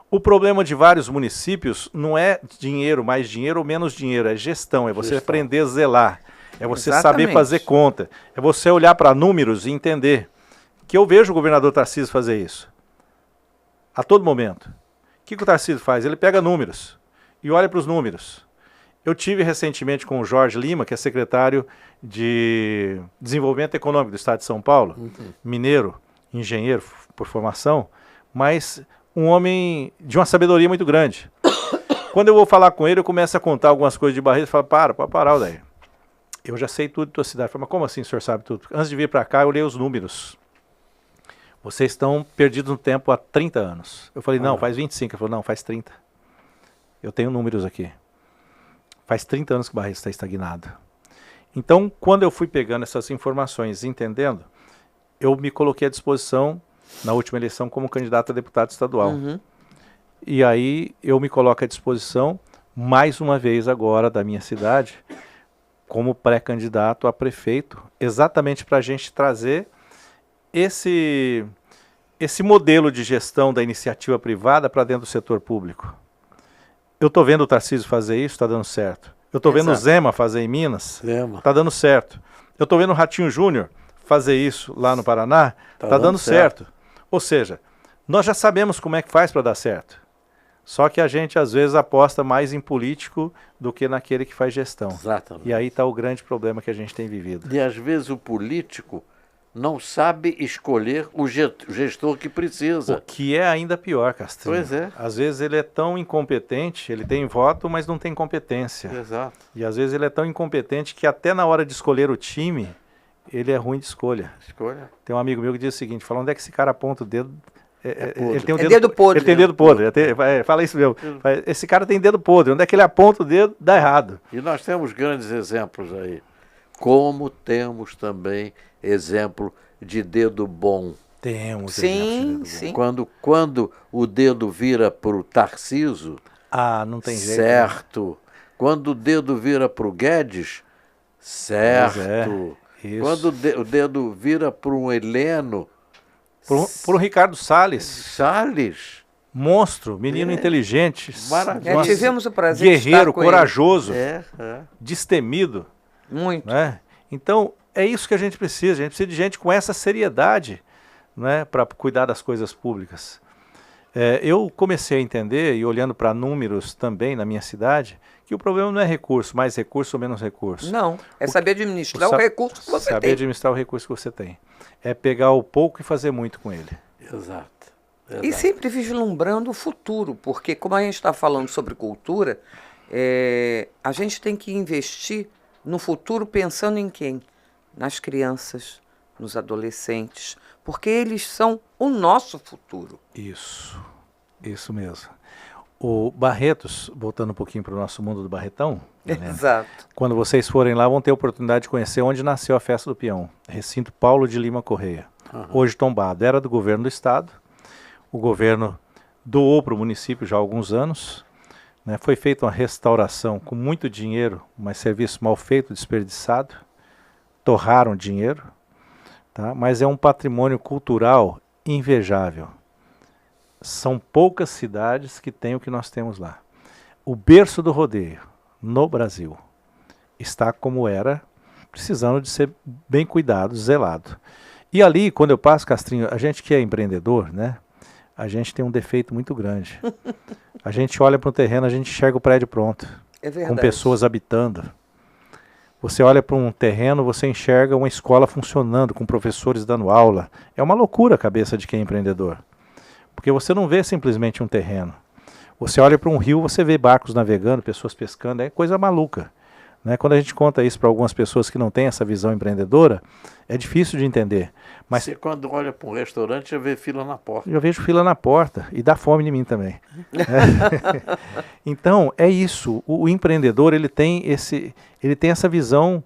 O problema de vários municípios não é dinheiro, mais dinheiro ou menos dinheiro, é gestão, é você aprender a zelar, é você Exatamente. saber fazer conta, é você olhar para números e entender. Que eu vejo o governador Tarcísio fazer isso, a todo momento. O que o Tarcísio faz? Ele pega números e olha para os números. Eu tive recentemente com o Jorge Lima, que é secretário de Desenvolvimento Econômico do Estado de São Paulo, mineiro, engenheiro por formação, mas um homem de uma sabedoria muito grande. Quando eu vou falar com ele, eu começo a contar algumas coisas de Barretos e falo, pode parar, Odair. Eu já sei tudo da tua cidade. Eu falo, mas como assim o senhor sabe tudo? Antes de vir para cá, eu olhei os números. Vocês estão perdidos no tempo há 30 anos. Eu falei, não, faz 25. Ele falou, não, faz 30. Eu tenho números aqui. Faz 30 anos que o Barretos está estagnado. Então, quando eu fui pegando essas informações e entendendo, eu me coloquei à disposição na última eleição como candidato a deputado estadual. E aí eu me coloco à disposição, mais uma vez agora, da minha cidade, como pré-candidato a prefeito, exatamente para a gente trazer esse modelo de gestão da iniciativa privada para dentro do setor público. Eu estou vendo o Tarcísio fazer isso, está dando certo. Eu estou vendo o Zema fazer em Minas, está dando certo. Eu estou vendo o Ratinho Júnior fazer isso lá no Paraná, está dando certo. Ou seja, nós já sabemos como é que faz para dar certo. Só que a gente às vezes aposta mais em político do que naquele que faz gestão. Exatamente. E aí está o grande problema que a gente tem vivido. E às vezes o político não sabe escolher o gestor que precisa. O que é ainda pior, Castrinho. Pois é. Às vezes ele é tão incompetente, ele tem voto, mas não tem competência. Exato. E às vezes ele é tão incompetente que até na hora de escolher o time, ele é ruim de escolha. Tem um amigo meu que diz o seguinte, fala, onde é que esse cara aponta o dedo? Ele tem um dedo podre. Ele tem dedo podre. Fala isso mesmo. Esse cara tem dedo podre. Onde é que ele aponta o dedo, dá errado. E nós temos grandes exemplos aí. Como temos também exemplo de dedo bom. Temos. Sim, sim. Quando o dedo vira para o Tarcísio, não tem jeito. Certo. Quando o dedo vira para o Guedes, certo. Isso. Quando o dedo vira para um Heleno, por um Ricardo Salles, monstro, menino inteligente, maravilhoso. Tivemos o prazer guerreiro, de estar com corajoso, ele. destemido. Muito. Né? Então, é isso que a gente precisa de gente com essa seriedade, né, para cuidar das coisas públicas. Eu comecei a entender, e olhando para números também na minha cidade, que o problema não é recurso, mais recurso ou menos recurso. Não, é saber administrar o recurso que você tem. Saber administrar o recurso que você tem. É pegar o pouco e fazer muito com ele. Exato. E sempre vislumbrando o futuro, porque como a gente está falando sobre cultura, a gente tem que investir no futuro pensando em quem? Nas crianças, nos adolescentes, porque eles são o nosso futuro. Isso mesmo. O Barretos, voltando um pouquinho para o nosso mundo do Barretão, Exato. Quando vocês forem lá, vão ter a oportunidade de conhecer onde nasceu a Festa do Peão, recinto Paulo de Lima Correia, hoje tombado. Era do governo do estado, o governo doou para o município já há alguns anos, né? Foi feita uma restauração com muito dinheiro, mas serviço mal feito, desperdiçado, torraram dinheiro, tá? Mas é um patrimônio cultural invejável. São poucas cidades que têm o que nós temos lá. O berço do rodeio no Brasil está como era, precisando de ser bem cuidado, zelado. E ali, quando eu passo, Castrinho, a gente que é empreendedor, né? A gente tem um defeito muito grande. A gente olha para o terreno, a gente enxerga o prédio pronto, com pessoas habitando. Você olha para um terreno, você enxerga uma escola funcionando, com professores dando aula. É uma loucura a cabeça de quem é empreendedor. Porque você não vê simplesmente um terreno. Você olha para um rio, você vê barcos navegando, pessoas pescando, é coisa maluca. Né? Quando a gente conta isso para algumas pessoas que não têm essa visão empreendedora, é difícil de entender. Mas você quando olha para um restaurante já vê fila na porta. Eu vejo fila na porta e dá fome em mim também. Então, é isso. O empreendedor ele tem essa visão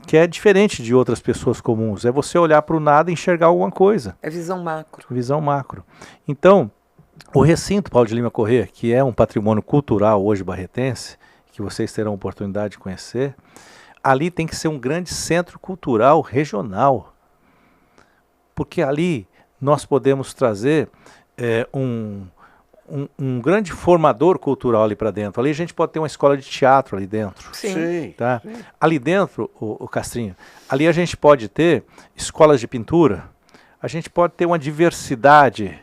que é diferente de outras pessoas comuns. É você olhar para o nada e enxergar alguma coisa. É visão macro. Visão macro. Então, o recinto Paulo de Lima Corrêa, que é um patrimônio cultural hoje barretense, que vocês terão oportunidade de conhecer, ali tem que ser um grande centro cultural regional. Porque ali nós podemos trazer um grande formador cultural ali para dentro. Ali a gente pode ter uma escola de teatro ali dentro. Sim. Tá? Sim. Ali dentro, o Castrinho, ali a gente pode ter escolas de pintura, a gente pode ter uma diversidade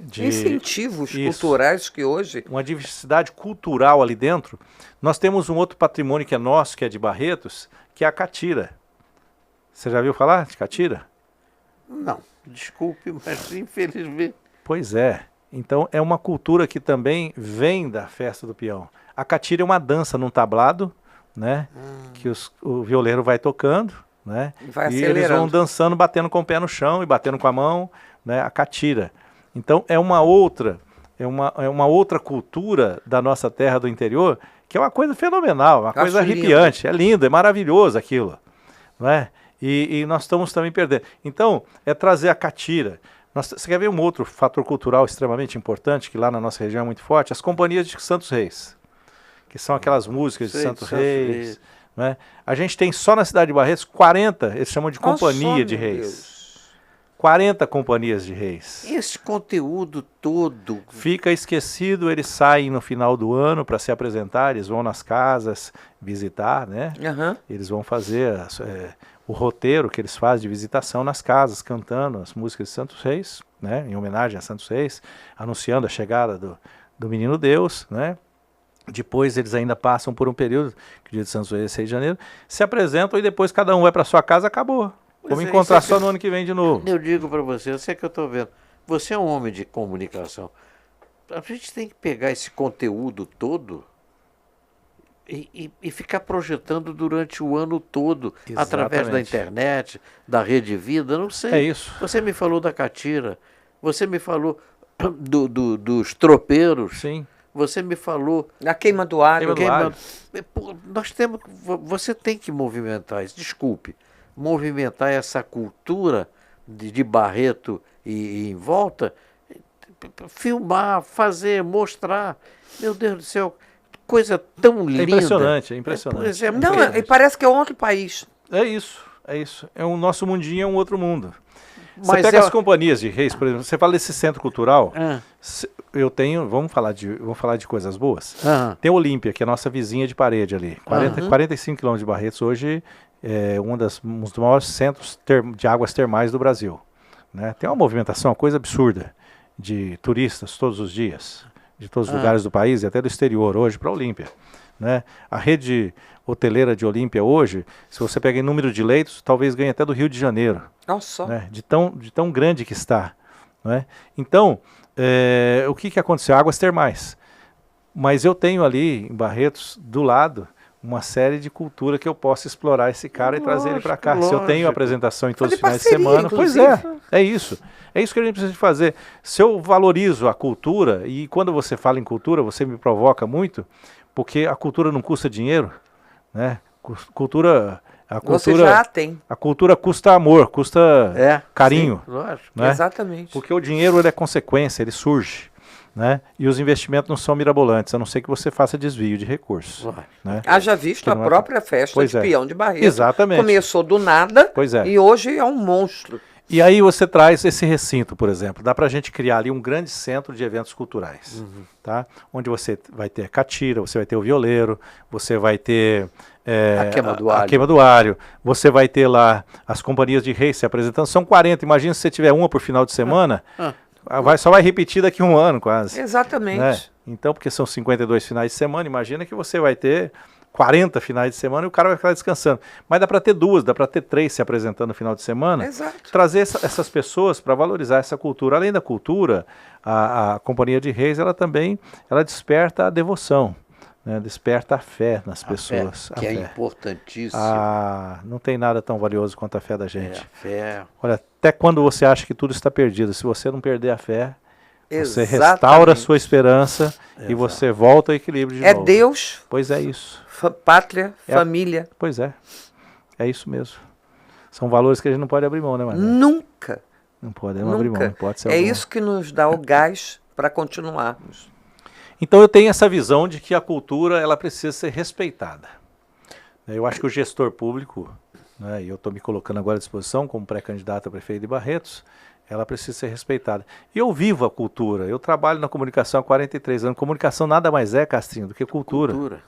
de incentivos culturais que hoje... Uma diversidade cultural ali dentro. Nós temos um outro patrimônio que é nosso, que é de Barretos, que é a catira. Você já viu falar de catira? Não, desculpe, mas infelizmente... Pois é. Então é uma cultura que também vem da festa do peão. A catira é uma dança num tablado, né? Que o violeiro vai tocando, né? E eles vão dançando, batendo com o pé no chão e batendo com a mão, né? A catira. Então é uma outra cultura da nossa terra do interior, que é uma coisa fenomenal, uma coisa arrepiante. É lindo, é maravilhoso aquilo, não é? E nós estamos também perdendo. Então, é trazer a catira. Você quer ver um outro fator cultural extremamente importante, que lá na nossa região é muito forte? As companhias de Santos Reis, que são aquelas músicas de Santos Reis. Não é? A gente tem só na cidade de Barretos 40, eles chamam de companhia de reis. Deus. 40 companhias de reis. Esse conteúdo todo... Fica esquecido, eles saem no final do ano para se apresentar, eles vão nas casas visitar, né? Uhum. Eles vão fazer o roteiro que eles fazem de visitação nas casas, cantando as músicas de Santos Reis, né? Em homenagem a Santos Reis, anunciando a chegada do Menino Deus, né? Depois eles ainda passam por um período, que o dia de Santos Reis é 6 de janeiro, se apresentam e depois cada um vai para sua casa, acabou. Vamos encontrar só no ano que vem de novo. Eu digo para você, eu sei que eu estou vendo, você é um homem de comunicação. A gente tem que pegar esse conteúdo todo e ficar projetando durante o ano todo, através da internet, da Rede Vida, não sei. É isso. Você me falou da catira, você me falou dos tropeiros. Sim. Você me falou... Da queima do alho. Você tem que movimentar isso, desculpe. Movimentar essa cultura de Barreto e em volta, filmar, fazer, mostrar. Meu Deus do céu, coisa tão linda. É impressionante, é impressionante. Não, parece que é outro país. É isso. O nosso mundinho é um outro mundo. Você pega as companhias de reis, por exemplo, você fala desse centro cultural, eu tenho, vamos falar de coisas boas. Tem a Olímpia, que é a nossa vizinha de parede ali, 45 quilômetros de Barretos, hoje é um dos maiores centros de águas termais do Brasil. Né? Tem uma movimentação, uma coisa absurda, de turistas todos os dias, de todos os lugares do país e até do exterior, hoje para a Olímpia. Né? A rede hoteleira de Olímpia hoje, se você pega em número de leitos, talvez ganhe até do Rio de Janeiro. Nossa. Né? De tão grande que está. Né? Então, o que aconteceu? Águas termais. Mas eu tenho ali em Barretos, do lado, uma série de cultura que eu posso explorar esse cara e trazer ele para cá. Se eu tenho apresentação em todos os finais de semana, inclusive. Pois é isso. É isso que a gente precisa fazer. Se eu valorizo a cultura, e quando você fala em cultura, você me provoca muito, porque a cultura não custa dinheiro, né? Você já tem. A cultura custa amor, custa carinho. Sim, lógico. Né? Exatamente. Porque o dinheiro ele é consequência, ele surge. Né? E os investimentos não são mirabolantes, a não ser que você faça desvio de recursos. Né? Haja visto a própria festa de peão de Barretos. Exatamente. Começou do nada e hoje é um monstro. E aí você traz esse recinto, por exemplo. Dá para a gente criar ali um grande centro de eventos culturais, tá? Onde você vai ter a catira, você vai ter o violeiro, você vai ter a queima do alho, você vai ter lá as companhias de reis se apresentando. São 40, imagina se você tiver uma por final de semana, só vai repetir daqui a um ano quase. Exatamente. Né? Então, porque são 52 finais de semana, imagina que você vai ter 40 finais de semana e o cara vai ficar descansando. Mas dá para ter duas, dá para ter três se apresentando no final de semana. Exato. Trazer essas pessoas para valorizar essa cultura. Além da cultura, a Companhia de Reis, ela também desperta a devoção, né? Desperta a fé nas pessoas. Que é importantíssimo. Não tem nada tão valioso quanto a fé da gente. A fé. Olha, até quando você acha que tudo está perdido, se você não perder a fé, você Exatamente. restaura a sua esperança e você volta ao equilíbrio de novo. É Deus, Pois é isso. pátria, família. Pois é. É isso mesmo. São valores que a gente não pode abrir mão, né, Maria? Nunca. Não podemos abrir mão, não pode ser É alguma. isso que nos dá o gás para continuarmos. Então eu tenho essa visão de que a cultura ela precisa ser respeitada. Eu acho que o gestor público, né, e eu estou me colocando agora à disposição como pré-candidato a prefeito de Barretos, ela precisa ser respeitada. E eu vivo a cultura. Eu trabalho na comunicação há 43 anos. Comunicação nada mais é, Castrinho, do que cultura.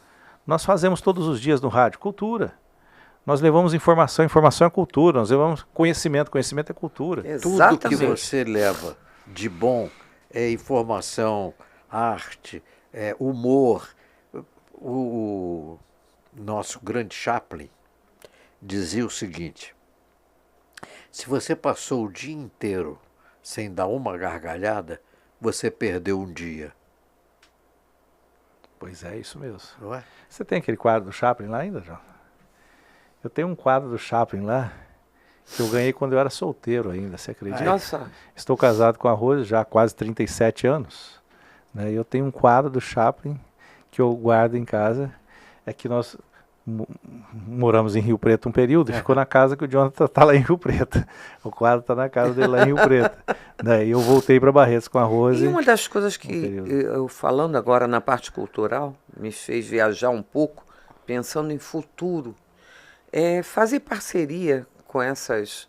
Nós fazemos todos os dias no rádio cultura. Nós levamos informação, informação é cultura. Nós levamos conhecimento, conhecimento é cultura. Exatamente. Tudo que você leva de bom é informação, arte, humor. O nosso grande Chaplin dizia o seguinte: se você passou o dia inteiro sem dar uma gargalhada, você perdeu um dia. Pois é, isso mesmo. Não é? Você tem aquele quadro do Chaplin lá ainda, João? Eu tenho um quadro do Chaplin lá que eu ganhei quando eu era solteiro ainda, você acredita? Nossa. Estou casado com a Rose já há quase 37 anos. Né? E eu tenho um quadro do Chaplin que eu guardo em casa. É que nós moramos em Rio Preto um período e ficou na casa que o Jonathan está lá em Rio Preto. O quadro está na casa dele lá em Rio Preto. Daí eu voltei para Barretos com a Rose. E uma das coisas que eu falando agora na parte cultural me fez viajar um pouco, pensando em futuro, é fazer parceria com essas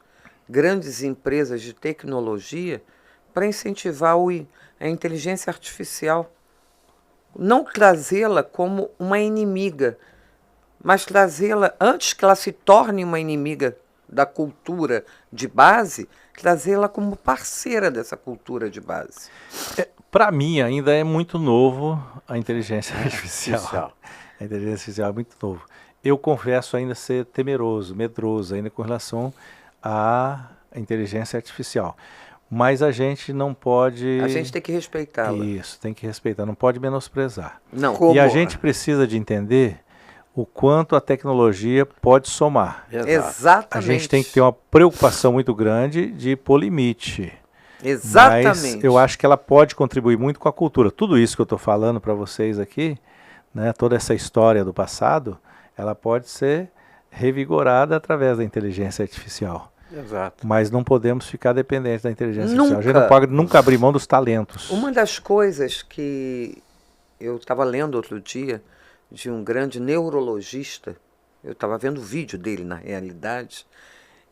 grandes empresas de tecnologia para incentivar a inteligência artificial. Não trazê-la como uma inimiga, mas trazê-la, antes que ela se torne uma inimiga da cultura de base, trazê-la como parceira dessa cultura de base. Para mim, ainda é muito novo a inteligência artificial. A inteligência artificial é muito novo. Eu confesso ainda ser temeroso, medroso ainda com relação à inteligência artificial. Mas a gente não pode... A gente tem que respeitá-la. Isso, tem que respeitar, não pode menosprezar. Não. E a gente precisa de entender o quanto a tecnologia pode somar. Exatamente. A gente tem que ter uma preocupação muito grande de pôr limite. Exatamente. Mas eu acho que ela pode contribuir muito com a cultura. Tudo isso que eu estou falando para vocês aqui, né, toda essa história do passado, ela pode ser revigorada através da inteligência artificial. Exato. Mas não podemos ficar dependentes da inteligência artificial. A gente não pode nunca abrir mão dos talentos. Uma das coisas que eu estava lendo outro dia de um grande neurologista, eu estava vendo o vídeo dele na realidade,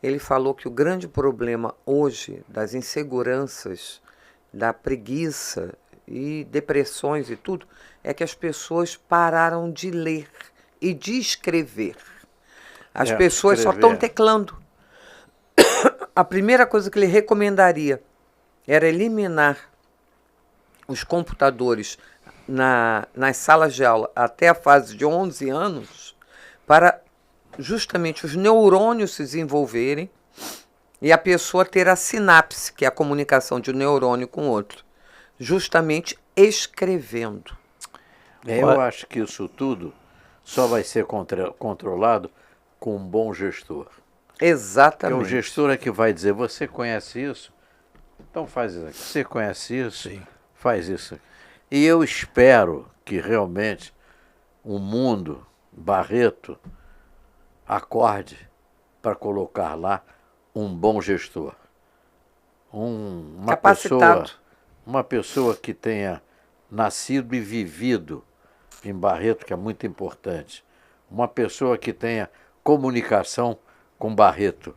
ele falou que o grande problema hoje das inseguranças, da preguiça e depressões e tudo, é que as pessoas pararam de ler e de escrever. As pessoas só estão teclando. A primeira coisa que ele recomendaria era eliminar os computadores nas salas de aula até a fase de 11 anos para justamente os neurônios se desenvolverem e a pessoa ter a sinapse, que é a comunicação de um neurônio com outro, justamente escrevendo. Eu acho que isso tudo só vai ser controlado com um bom gestor. Exatamente. Porque o gestor é que vai dizer, você conhece isso? Então faz isso aqui. Você conhece isso? Sim. Faz isso aqui. E eu espero que realmente o mundo, Barreto, acorde para colocar lá um bom gestor. Capacitado. Uma pessoa que tenha nascido e vivido em Barreto, que é muito importante. Uma pessoa que tenha comunicação com Barreto,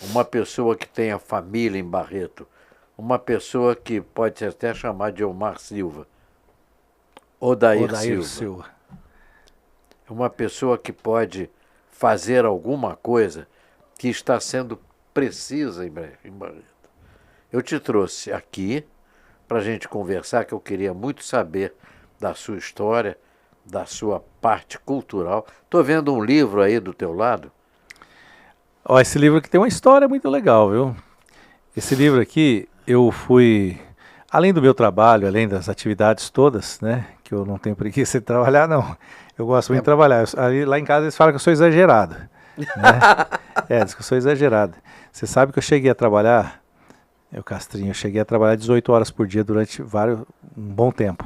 uma pessoa que tenha família em Barreto, uma pessoa que pode até chamar de Omar Silva, Odair Silva, uma pessoa que pode fazer alguma coisa que está sendo precisa em Barreto. Eu te trouxe aqui para a gente conversar, que eu queria muito saber da sua história, da sua parte cultural. Estou vendo um livro aí do teu lado. Ó, esse livro aqui tem uma história muito legal, viu? Esse livro aqui, eu fui, além do meu trabalho, além das atividades todas, né? Que eu não tenho preguiça de trabalhar, não. Eu gosto muito de trabalhar. Lá em casa eles falam que eu sou exagerado. Né? Diz que eu sou exagerado. Você sabe que eu cheguei a trabalhar, eu cheguei a trabalhar 18 horas por dia durante um bom tempo.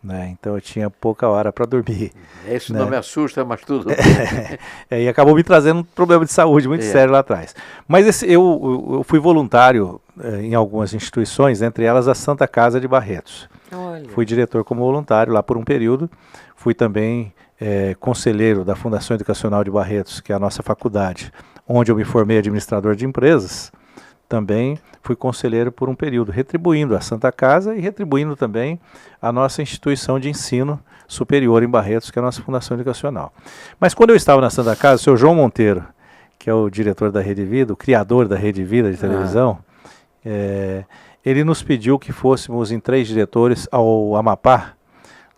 Né? Então eu tinha pouca hora para dormir. Isso não me assusta, mas tudo. E acabou me trazendo um problema de saúde muito sério lá atrás. Mas eu fui voluntário em algumas instituições, entre elas a Santa Casa de Barretos. Olha. Fui diretor como voluntário lá por um período. Fui também conselheiro da Fundação Educacional de Barretos, que é a nossa faculdade, onde eu me formei administrador de empresas. Também fui conselheiro por um período, retribuindo a Santa Casa e retribuindo também a nossa instituição de ensino superior em Barretos, que é a nossa Fundação Educacional. Mas quando eu estava na Santa Casa, o senhor João Monteiro, que é o diretor da Rede Vida, o criador da Rede Vida de televisão, ele nos pediu que fôssemos em 3 diretores ao Amapá,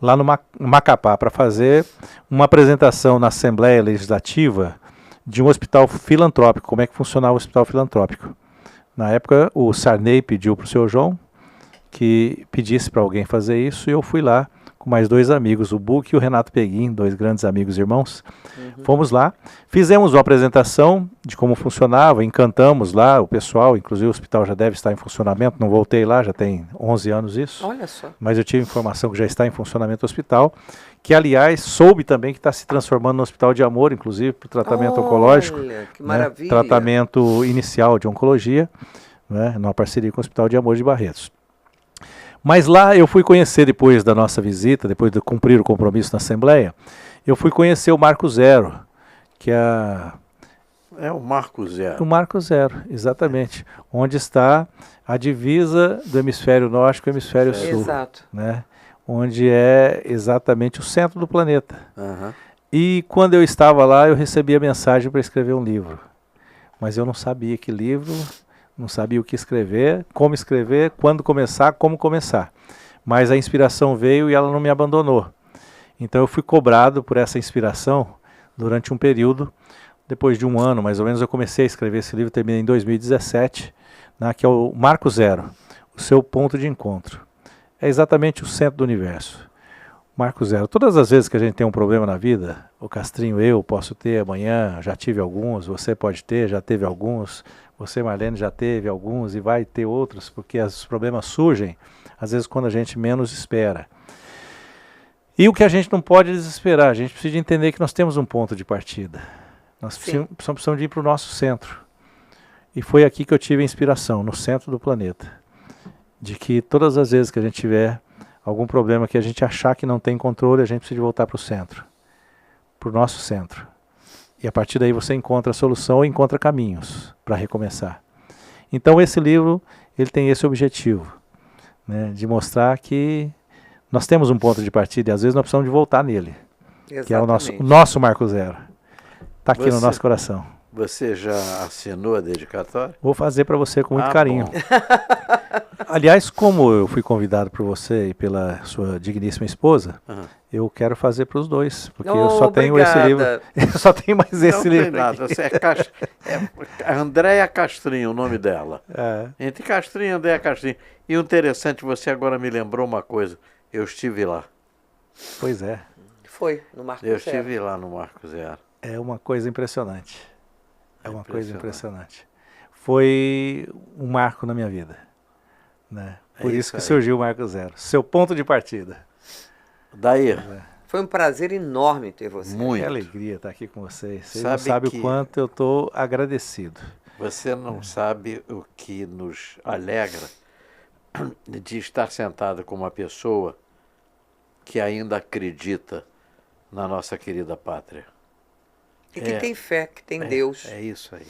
lá no Macapá, para fazer uma apresentação na Assembleia Legislativa de um hospital filantrópico, como é que funcionava o hospital filantrópico. Na época, o Sarney pediu para o seu João que pedisse para alguém fazer isso, e eu fui lá com mais 2 amigos, o Buque e o Renato Peguim, 2 grandes amigos e irmãos. Fomos lá, fizemos uma apresentação de como funcionava, encantamos lá o pessoal, inclusive o hospital já deve estar em funcionamento, não voltei lá, já tem 11 anos isso. Olha só. Mas eu tive informação que já está em funcionamento o hospital, que aliás soube também que está se transformando no Hospital de Amor, inclusive para o tratamento oncológico. Olha, que maravilha. Tratamento inicial de oncologia, né, numa parceria com o Hospital de Amor de Barretos. Mas lá eu fui conhecer, depois da nossa visita, depois de cumprir o compromisso na Assembleia, eu fui conhecer o Marco Zero, que é o Marco Zero. O Marco Zero, exatamente. Onde está a divisa do hemisfério norte com o hemisfério sul. Exato. Né? Onde é exatamente o centro do planeta. Uhum. E quando eu estava lá, eu recebi a mensagem para escrever um livro. Mas eu não sabia que livro, não sabia o que escrever, quando começar, como começar. Mas a inspiração veio e ela não me abandonou. Então eu fui cobrado por essa inspiração durante um período. Depois de um ano, mais ou menos, eu comecei a escrever esse livro, terminei em 2017, né, que é o Marco Zero, o seu ponto de encontro. É exatamente o centro do universo. Marco Zero. Todas as vezes que a gente tem um problema na vida, o Castrinho, eu posso ter amanhã, já tive alguns, você pode ter, já teve alguns, você, Marlene, já teve alguns e vai ter outros, porque os problemas surgem, às vezes, quando a gente menos espera. E o que a gente não pode desesperar, a gente precisa entender que nós temos um ponto de partida. Nós precisamos de ir para o nosso centro. E foi aqui que eu tive a inspiração, no centro do planeta. De que todas as vezes que a gente tiver algum problema que a gente achar que não tem controle, a gente precisa voltar para o centro. Para o nosso centro. E a partir daí você encontra a solução ou encontra caminhos para recomeçar. Então esse livro, ele tem esse objetivo, né, de mostrar que nós temos um ponto de partida e às vezes nós precisamos de voltar nele. Exatamente. Que é o nosso Marco Zero. Está aqui no nosso coração. Você já assinou a dedicatória? Vou fazer para você com muito carinho. Aliás, como eu fui convidado por você e pela sua digníssima esposa, eu quero fazer para os dois, porque eu só tenho esse livro. Eu só tenho mais esse livro. Não tem nada. É Andréia Castrinho o nome dela. Entre Castrinho e Andréia Castrinho. E o interessante, você agora me lembrou uma coisa. Eu estive lá. Pois é. Foi, no Marco Zero. Eu estive lá no Marco Zero. É uma coisa impressionante. É uma coisa impressionante. Foi um marco na minha vida. Né? Por isso que surgiu o Marco Zero. Seu ponto de partida. Daí. Foi um prazer enorme ter você. Muita alegria estar aqui com vocês. Você não sabe o quanto eu estou agradecido. Você não sabe o que nos alegra de estar sentado com uma pessoa que ainda acredita na nossa querida pátria. E que tem fé, que tem Deus. É isso aí.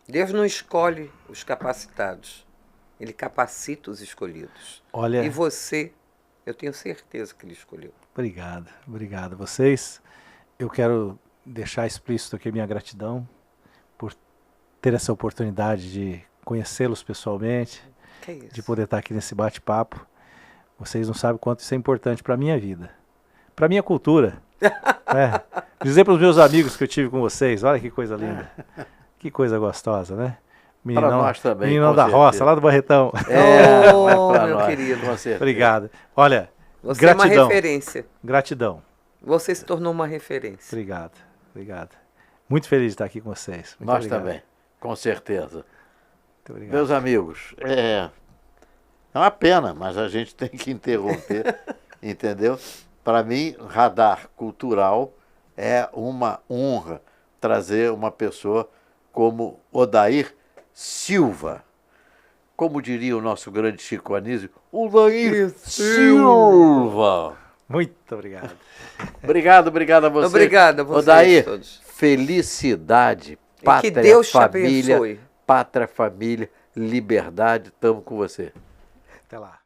Deus não escolhe os capacitados, Ele capacita os escolhidos. Olha, E você, eu tenho certeza que Ele escolheu. obrigado a vocês. Eu quero deixar explícito aqui a minha gratidão por ter essa oportunidade de conhecê-los pessoalmente, Que isso? de poder estar aqui nesse bate-papo. Vocês não sabem quanto isso é importante para a minha vida, para a minha cultura. Né? Dizer para os meus amigos que eu tive com vocês, olha que coisa linda, que coisa gostosa, né? Para nós também, Meninão com da certeza. roça, lá do Barretão. Oh, pra meu nós, querido. com certeza. Obrigado. Olha, Você gratidão. é uma referência. Gratidão. Você se tornou uma referência. Obrigado. Muito feliz de estar aqui com vocês. Muito Nós obrigado. também, com certeza. Muito obrigado. Meus amigos, é uma pena, mas a gente tem que interromper, entendeu? Para mim, Radar Cultural é uma honra trazer uma pessoa como Odair Silva. Como diria o nosso grande Chico Anísio, Odair Silva. Muito obrigado. Obrigado a você. Obrigada a vocês Odair, todos. felicidade, E pátria, que Deus te família, abençoe. pátria, família, liberdade, estamos com você. Até lá.